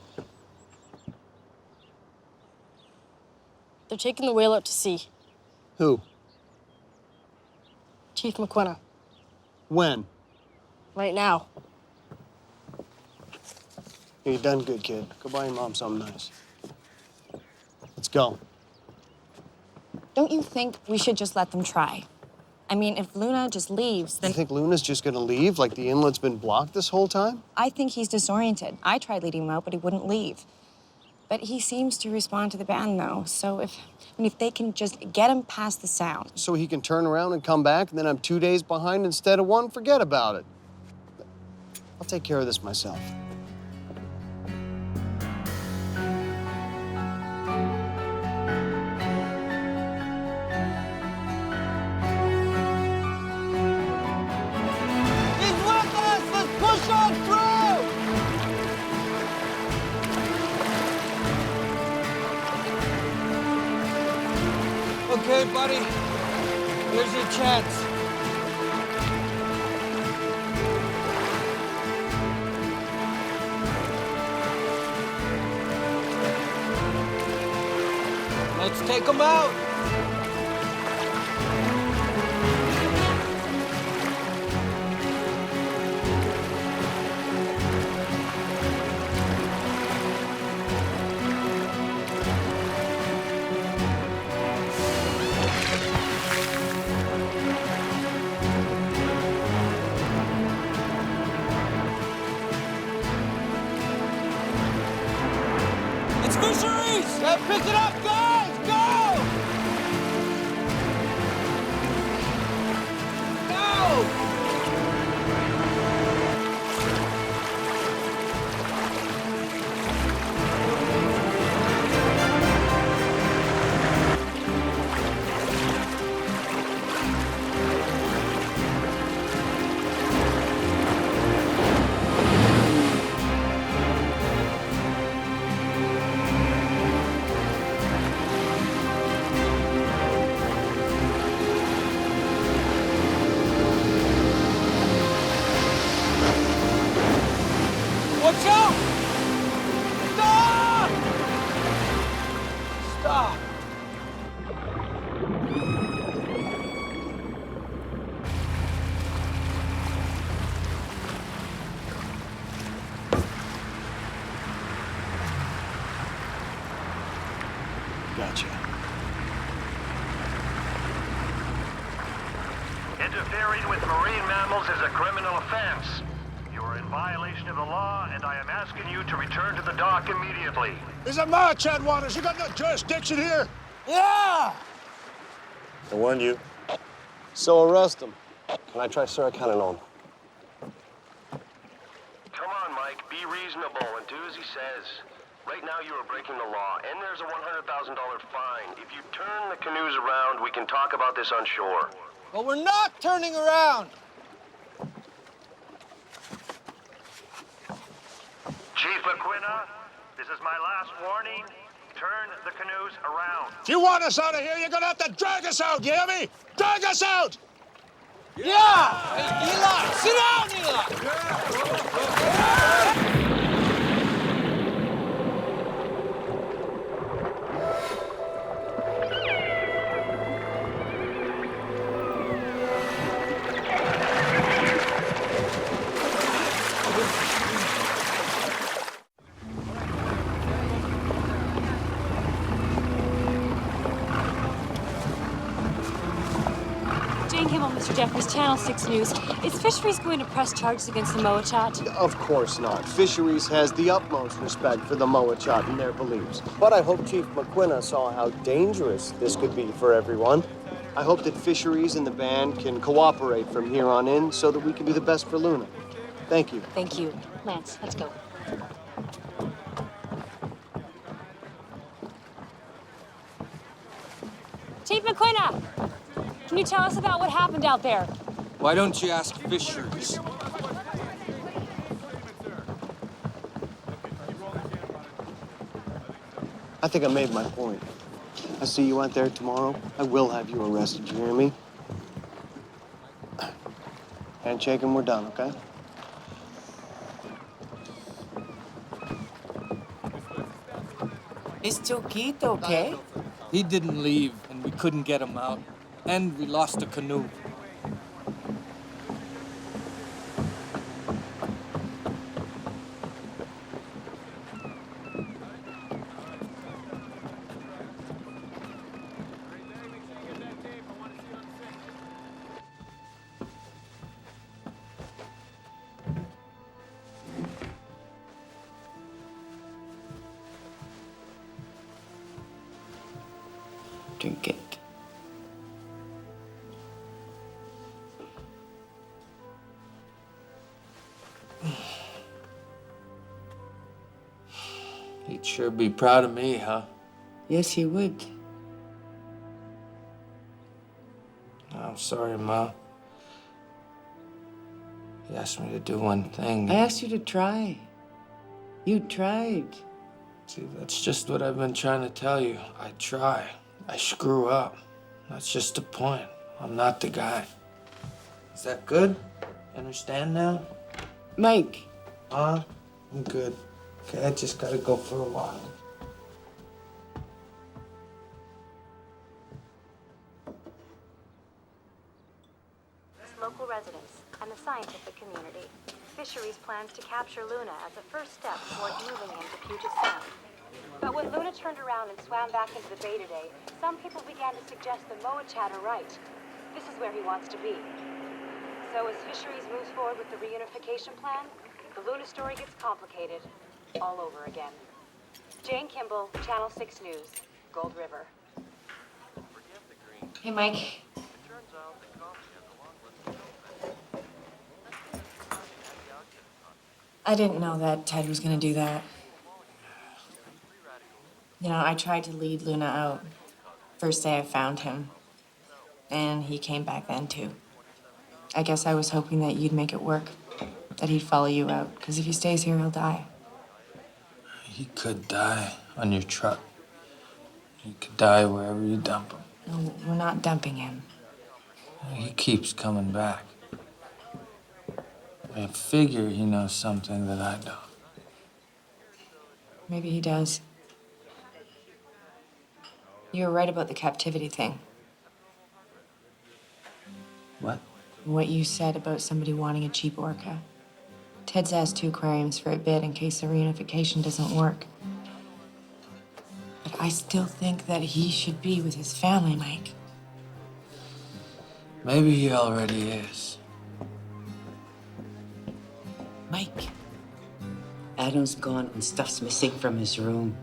They're taking the whale out to sea. Who? Chief McQuina. When? Right now. You done good, kid. Go buy your mom something nice. Let's go. Don't you think we should just let them try? I mean, if Luna just leaves, then... You think Luna's just gonna leave like the inlet's been blocked this whole time? I think he's disoriented. I tried leading him out, but he wouldn't leave. But he seems to respond to the band, though. So if they can just get him past the sound. So he can turn around and come back, and then I'm 2 days behind instead of one? Forget about it. I'll take care of this myself. Okay, buddy. Here's your chance. Let's take him out. Fisheries! Yeah, pick it up, guys! Go! Go! Watch out! Stop! Stop! Gotcha. Interfering with marine mammals is a criminal offense. You are in violation of the law, and I am asking you to return to the dock immediately. There's a march on waters. You got no jurisdiction here. Yeah! I warned you. So arrest him. Can I try, sir? I kind of know him. Come on, Mike. Be reasonable and do as he says. Right now, you are breaking the law, and there's a $100,000 fine. If you turn the canoes around, we can talk about this on shore. Well, we're not turning around. Chief McQuina, this is my last warning. Turn the canoes around. If you want us out of here, you're gonna have to drag us out, you hear me? Drag us out! Yeah! Hey, Eli! Sit down, Eli! Jeff, with Channel 6 News. Is Fisheries going to press charges against the Moachat? Of course not. Fisheries has the utmost respect for the Moachat and their beliefs. But I hope Chief McQuina saw how dangerous this could be for everyone. I hope that Fisheries and the band can cooperate from here on in so that we can do the best for Luna. Thank you. Thank you. Lance, let's go. Chief McQuina, can you tell us about what happened out there? Why don't you ask Fisheries? I think I made my point. I see you out there tomorrow. I will have you arrested, you hear me? Handshake and we're done, okay? Is Choquito okay? He didn't leave, and we couldn't get him out. And we lost the canoe. Drink it. He'd sure be proud of me, huh? Yes, he would. I'm sorry, Ma. He asked me to do one thing. I asked you to try. You tried. See, that's just what I've been trying to tell you. I try. I screw up. That's just the point. I'm not the guy. Is that good? Understand now? Mike. I'm good. Okay, I just gotta go for a while. Local residents and the scientific community. Fisheries plans to capture Luna as a first step towards moving into Puget Sound. But when Luna turned around and swam back into the bay today, some people began to suggest the Moachat are right. This is where he wants to be. So as Fisheries moves forward with the reunification plan, the Luna story gets complicated all over again. Jane Kimball, Channel 6 News, Gold River. Hey, Mike. I didn't know that Ted was gonna do that. You know, I tried to lead Luna out. First day I found him. And he came back then, too. I guess I was hoping that you'd make it work. That he'd follow you out. Because if he stays here, he'll die. He could die on your truck. He could die wherever you dump him. No, we're not dumping him. He keeps coming back. I figure he knows something that I don't. Maybe he does. You were right about the captivity thing. What? What you said about somebody wanting a cheap orca. Ted's asked 2 aquariums for a bid in case the reunification doesn't work. But I still think that he should be with his family, Mike. Maybe he already is. Mike. Adam's gone and stuff's missing from his room.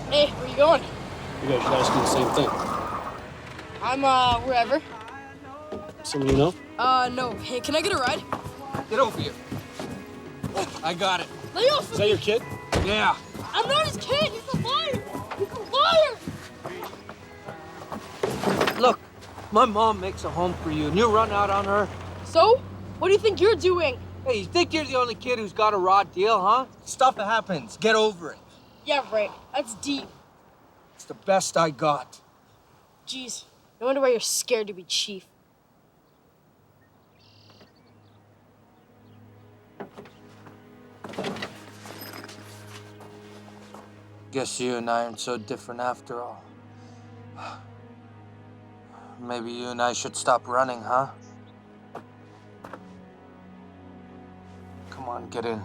Hey, where you going? You guys should ask you the same thing. I'm, wherever. Someone you know? No. Hey, can I get a ride? Get over here. I got it. Lay off of Is that your kid? Yeah. I'm not his kid! He's a liar! He's a liar! Look, my mom makes a home for you, and you run out on her. So? What do you think you're doing? Hey, you think you're the only kid who's got a raw deal, huh? Stuff happens. Get over it. Yeah, right. That's deep. It's the best I got. Jeez, no wonder why you're scared to be chief. Guess you and I aren't so different after all. Maybe you and I should stop running, huh? Come on, get in.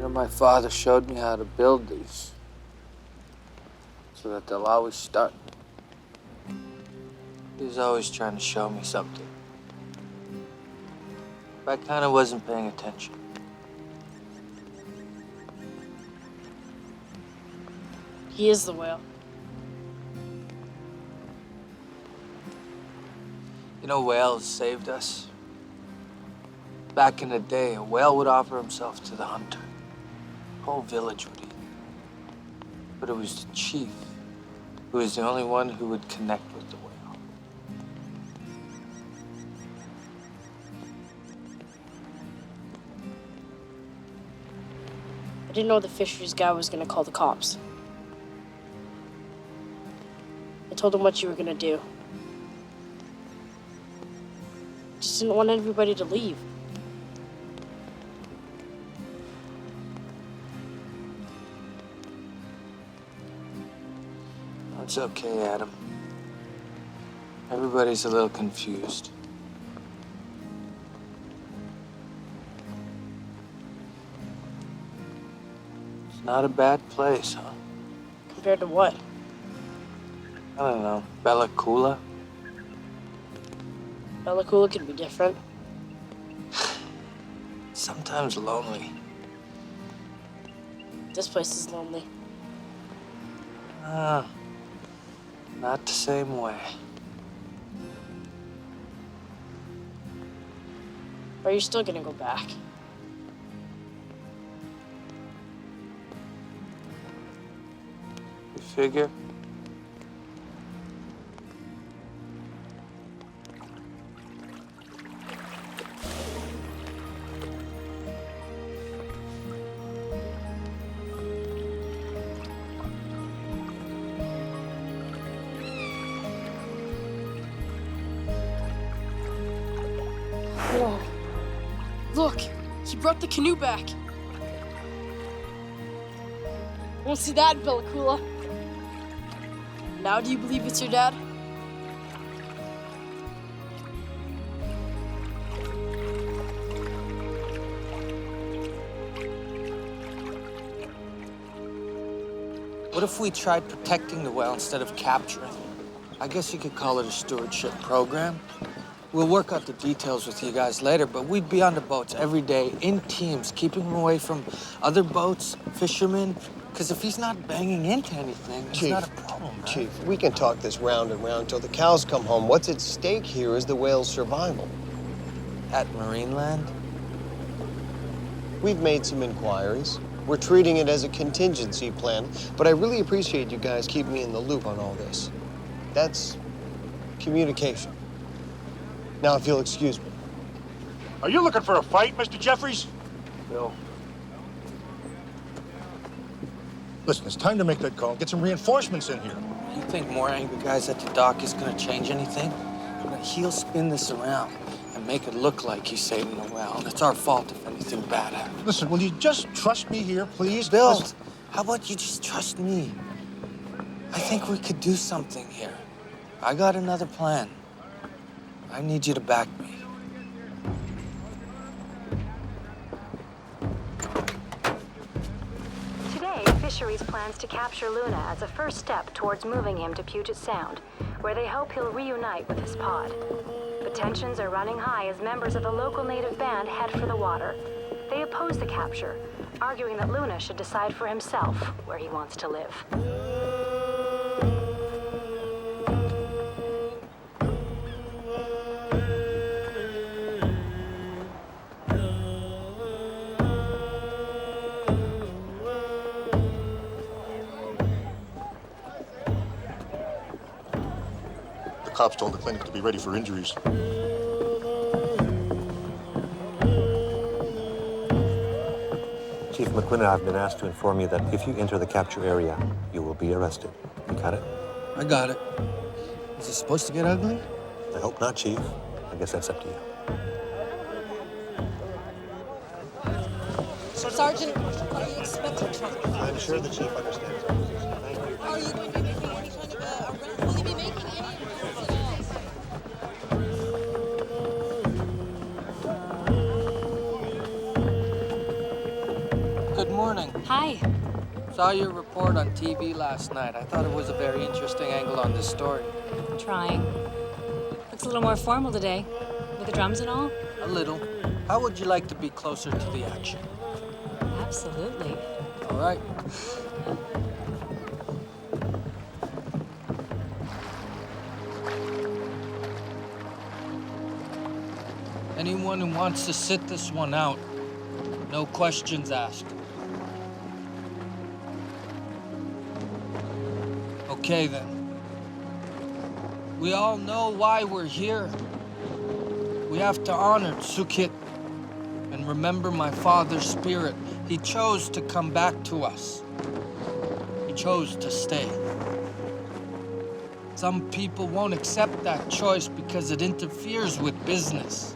My father showed me how to build these so that they'll always start. He was always trying to show me something. But I kind of wasn't paying attention. He is the whale. You know, whales saved us. Back in the day, a whale would offer himself to the hunter. The whole village would eat. But it was the chief who was the only one who would connect with the whale. I didn't know the fisheries guy was gonna call the cops. I told him what you were gonna do. Just didn't want everybody to leave. It's okay, Adam. Everybody's a little confused. It's not a bad place, huh? Compared to what? I don't know. Bella Coola? Bella Coola could be different. Sometimes lonely. This place is lonely. Not the same way. Are you still gonna go back? You figure? Whoa. Look, he brought the canoe back. Won't see that, Bella Coola. Now do you believe it's your dad? What if we tried protecting the whale instead of capturing? I guess you could call it a stewardship program. We'll work out the details with you guys later, but we'd be on the boats every day in teams, keeping him away from other boats, fishermen, because if he's not banging into anything, it's not a problem, right? Chief, we can talk this round and round till the cows come home. What's at stake here is the whale's survival. At Marineland? We've made some inquiries. We're treating it as a contingency plan, but I really appreciate you guys keeping me in the loop on all this. That's communication. Now, if you'll excuse me. Are you looking for a fight, Mr. Jeffries? No. Listen, it's time to make that call. Get some reinforcements in here. You think more angry guys at the dock is gonna change anything? But he'll spin this around and make it look like he's saving the whale, and it's our fault if anything bad happens. Listen, will you just trust me here, please? Bill, how about you just trust me? I think we could do something here. I got another plan. I need you to back me. Today, Fisheries plans to capture Luna as a first step towards moving him to Puget Sound, where they hope he'll reunite with his pod. But tensions are running high as members of the local native band head for the water. They oppose the capture, arguing that Luna should decide for himself where he wants to live. cops told the clinic to be ready for injuries. Chief McQuinn and I have been asked to inform you that if you enter the capture area, you will be arrested. You got it? I got it. Is it supposed to get ugly? I hope not, Chief. I guess that's up to you. Sergeant, are you expecting trouble? I'm sure the Chief understands our position. Thank you. Are you going to be making any kind of arrest? Will you be making any arrests at all? Good morning. Hi. Saw your report on TV last night. I thought it was a very interesting angle on this story. Trying. Looks a little more formal today, with the drums and all. A little. How would you like to be closer to the action? Absolutely. All right. Anyone who wants to sit this one out, no questions asked. Okay then. We all know why we're here. We have to honor Tsukit and remember my father's spirit. He chose to come back to us. He chose to stay. Some people won't accept that choice because it interferes with business,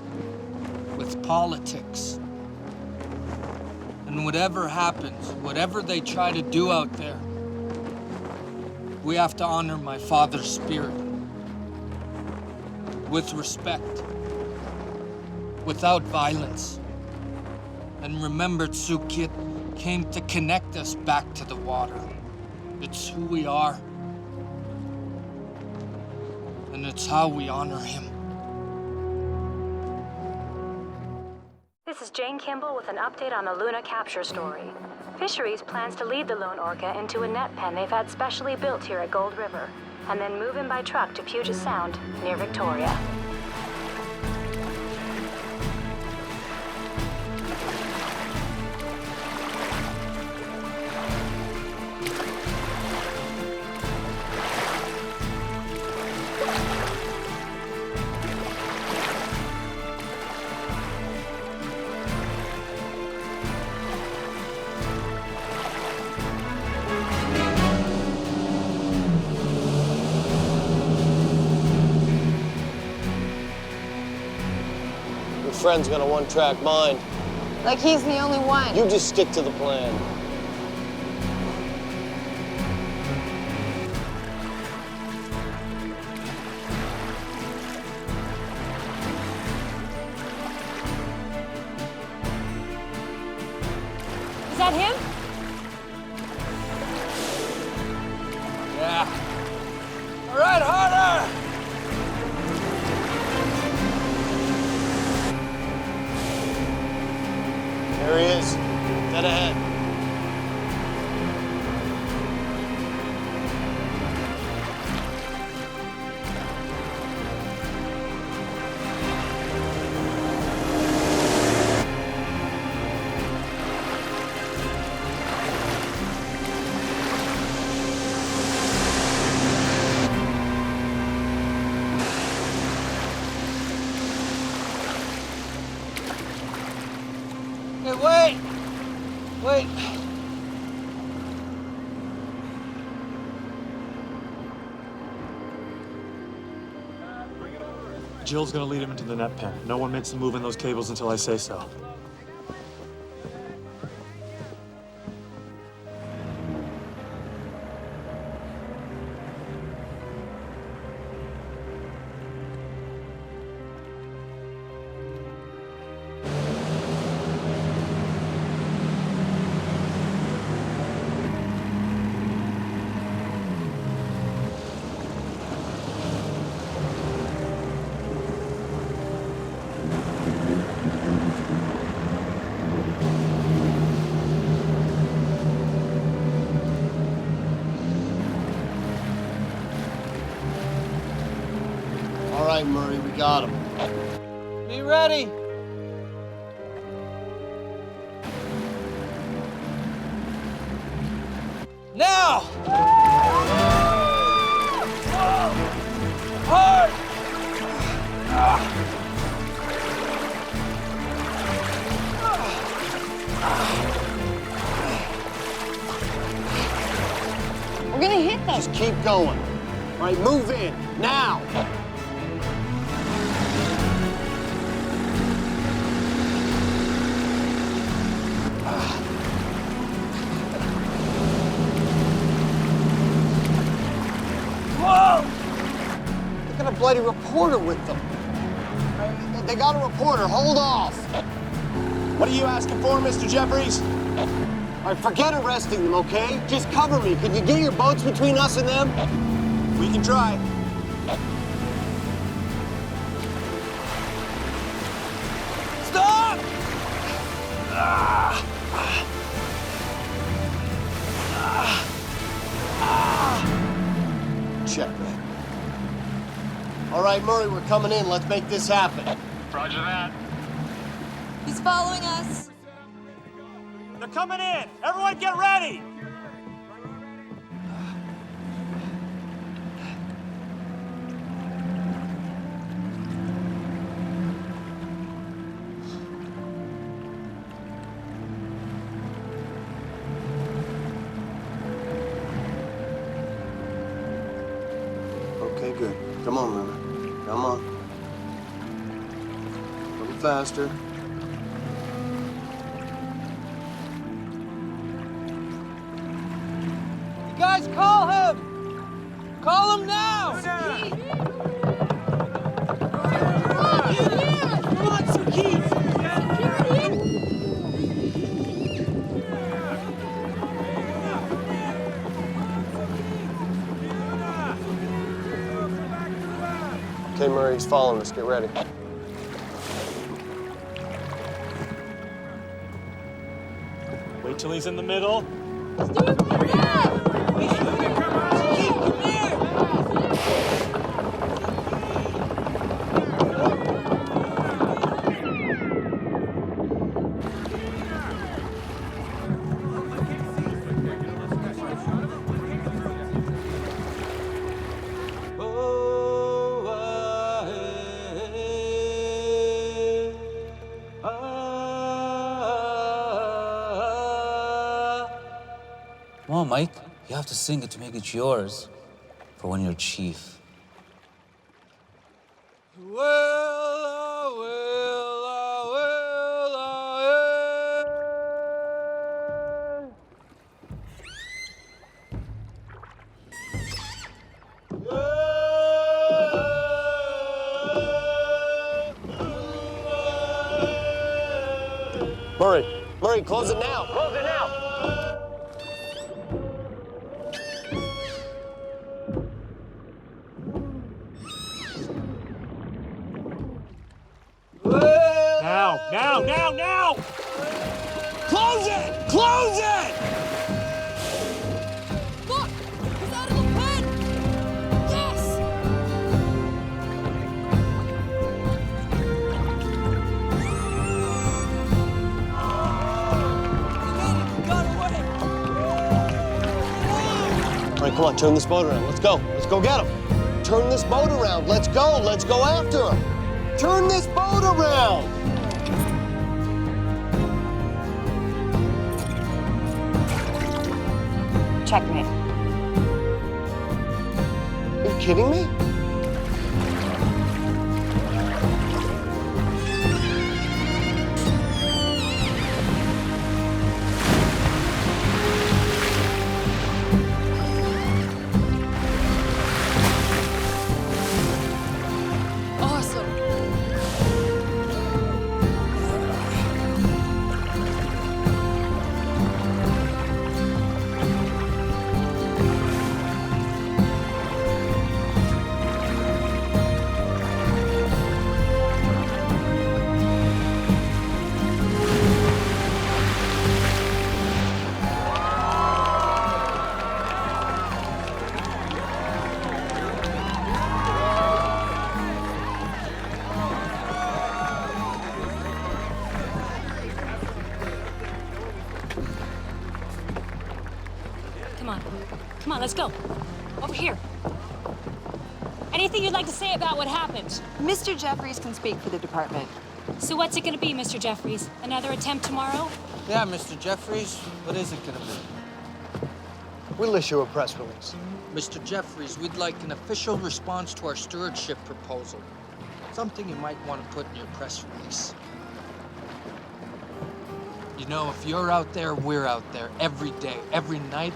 with politics. And whatever happens, whatever they try to do out there, we have to honor my father's spirit. With respect. Without violence. And remember, Tsukit came to connect us back to the water. It's who we are. And it's how we honor him. This is Jane Kimball with an update on the Luna capture story. Fisheries plans to lead the lone orca into a net pen they've had specially built here at Gold River, and then move him by truck to Puget Sound, near Victoria. Friend's got a one-track mind. Like he's the only one. You just stick to the plan. Is that him? Yeah. All right, harder! There he is, dead ahead. Hey, wait! Wait. Jill's gonna lead him into the net pen. No one makes a move in those cables until I say so. All right, Murray, we got him. Be ready! Now! Hard! keep going. All right, move in, now. Whoa! They got a bloody reporter with them. They got a reporter, hold off. What are you asking for, Mr. Jeffries? All right, forget arresting them, okay? Just cover me. Can you get your boats between us and them? We can try. Stop! Check that. All right, Murray, we're coming in. Let's make this happen. Roger that. He's following us. They're coming in. Everyone get ready. Okay, good. Come on, Murray. Come on. A little faster. You guys, call him! Call him now! Come on, Sir Keith! Okay, Murray, he's following us. Get ready. Wait till he's in the middle. Come on, Mike. You have to sing it to make it yours. For when you're chief. Murray, close it now. Close it now. Now! Close it! Close it! Look! He's out of the pen! Yes! All right, come on, turn this boat around. Let's go. Let's go get him. Turn this boat around. Let's go. Let's go after him. Turn this boat around. Checkmate. Are you kidding me? Awesome! Come on, let's go. Over here. Anything you'd like to say about what happened? Mr. Jeffries can speak for the department. So what's it gonna be, Mr. Jeffries? Another attempt tomorrow? Yeah, Mr. Jeffries, what is it gonna be? We'll issue a press release. Mr. Jeffries, we'd like an official response to our stewardship proposal. Something you might want to put in your press release. You know, if you're out there, we're out there. Every day, every night,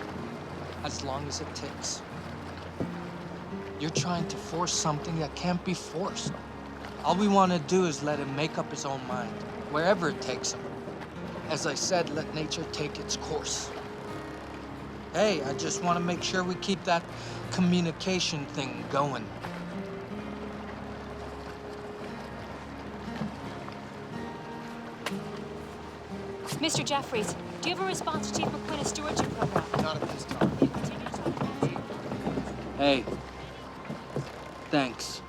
as long as it takes. You're trying to force something that can't be forced. All we want to do is let him make up his own mind, wherever it takes him. As I said, let nature take its course. Hey, I just want to make sure we keep that communication thing going. Mr. Jeffries, do you have a response to Chief McQuinn's stewardship program? Not at this time. Hey, thanks.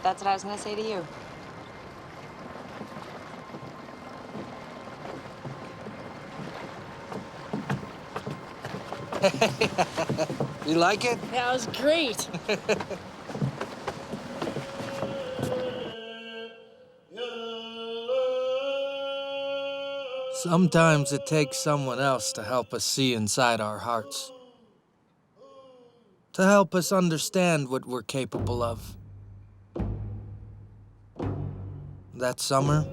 That's what I was gonna say to you. You like it? That was great. Sometimes it takes someone else to help us see inside our hearts. To help us understand what we're capable of. That summer,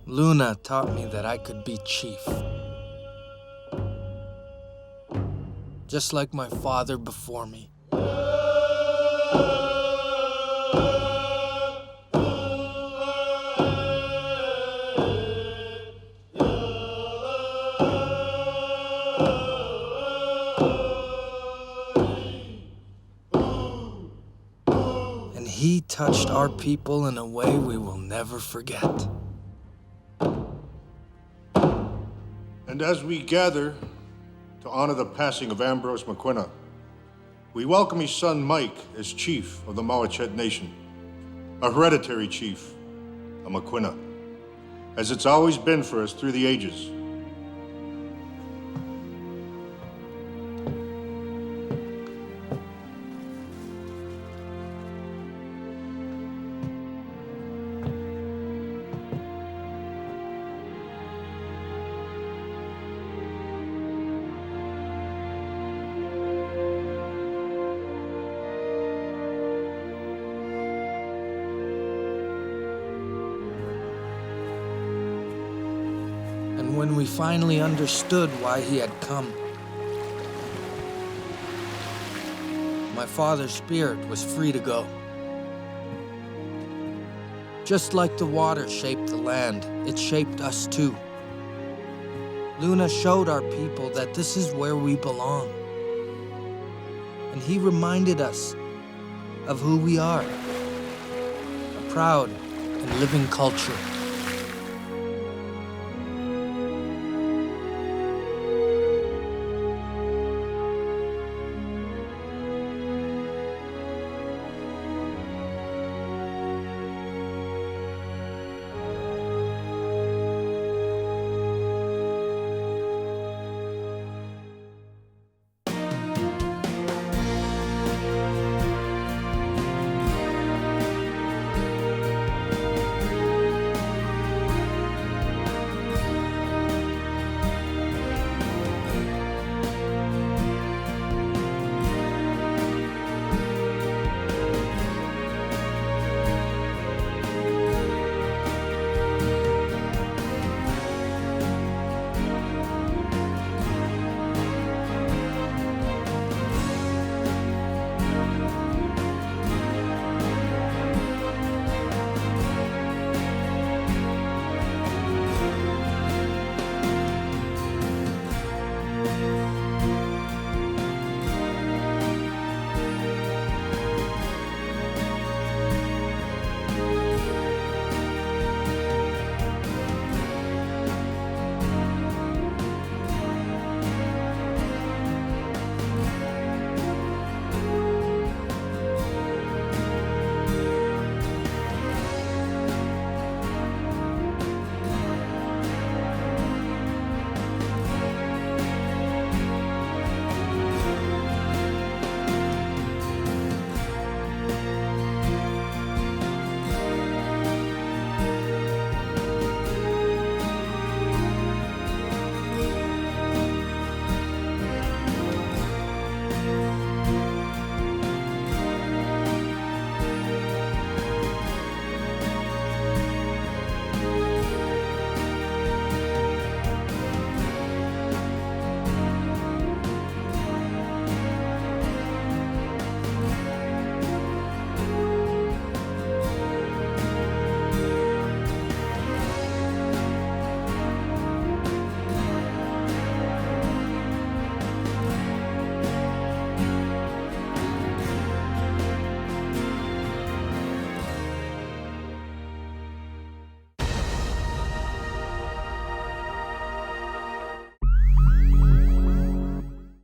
Luna taught me that I could be chief. Just like my father before me. And he touched our people in a way we will never forget. And as we gather to honor the passing of Ambrose McQuinna, we welcome his son Mike as chief of the Mawachet Nation, a hereditary chief, a McQuinna, as it's always been for us through the ages. And when we finally understood why he had come, my father's spirit was free to go. Just like the water shaped the land, it shaped us too. Luna showed our people that this is where we belong. And he reminded us of who we are, a proud and living culture.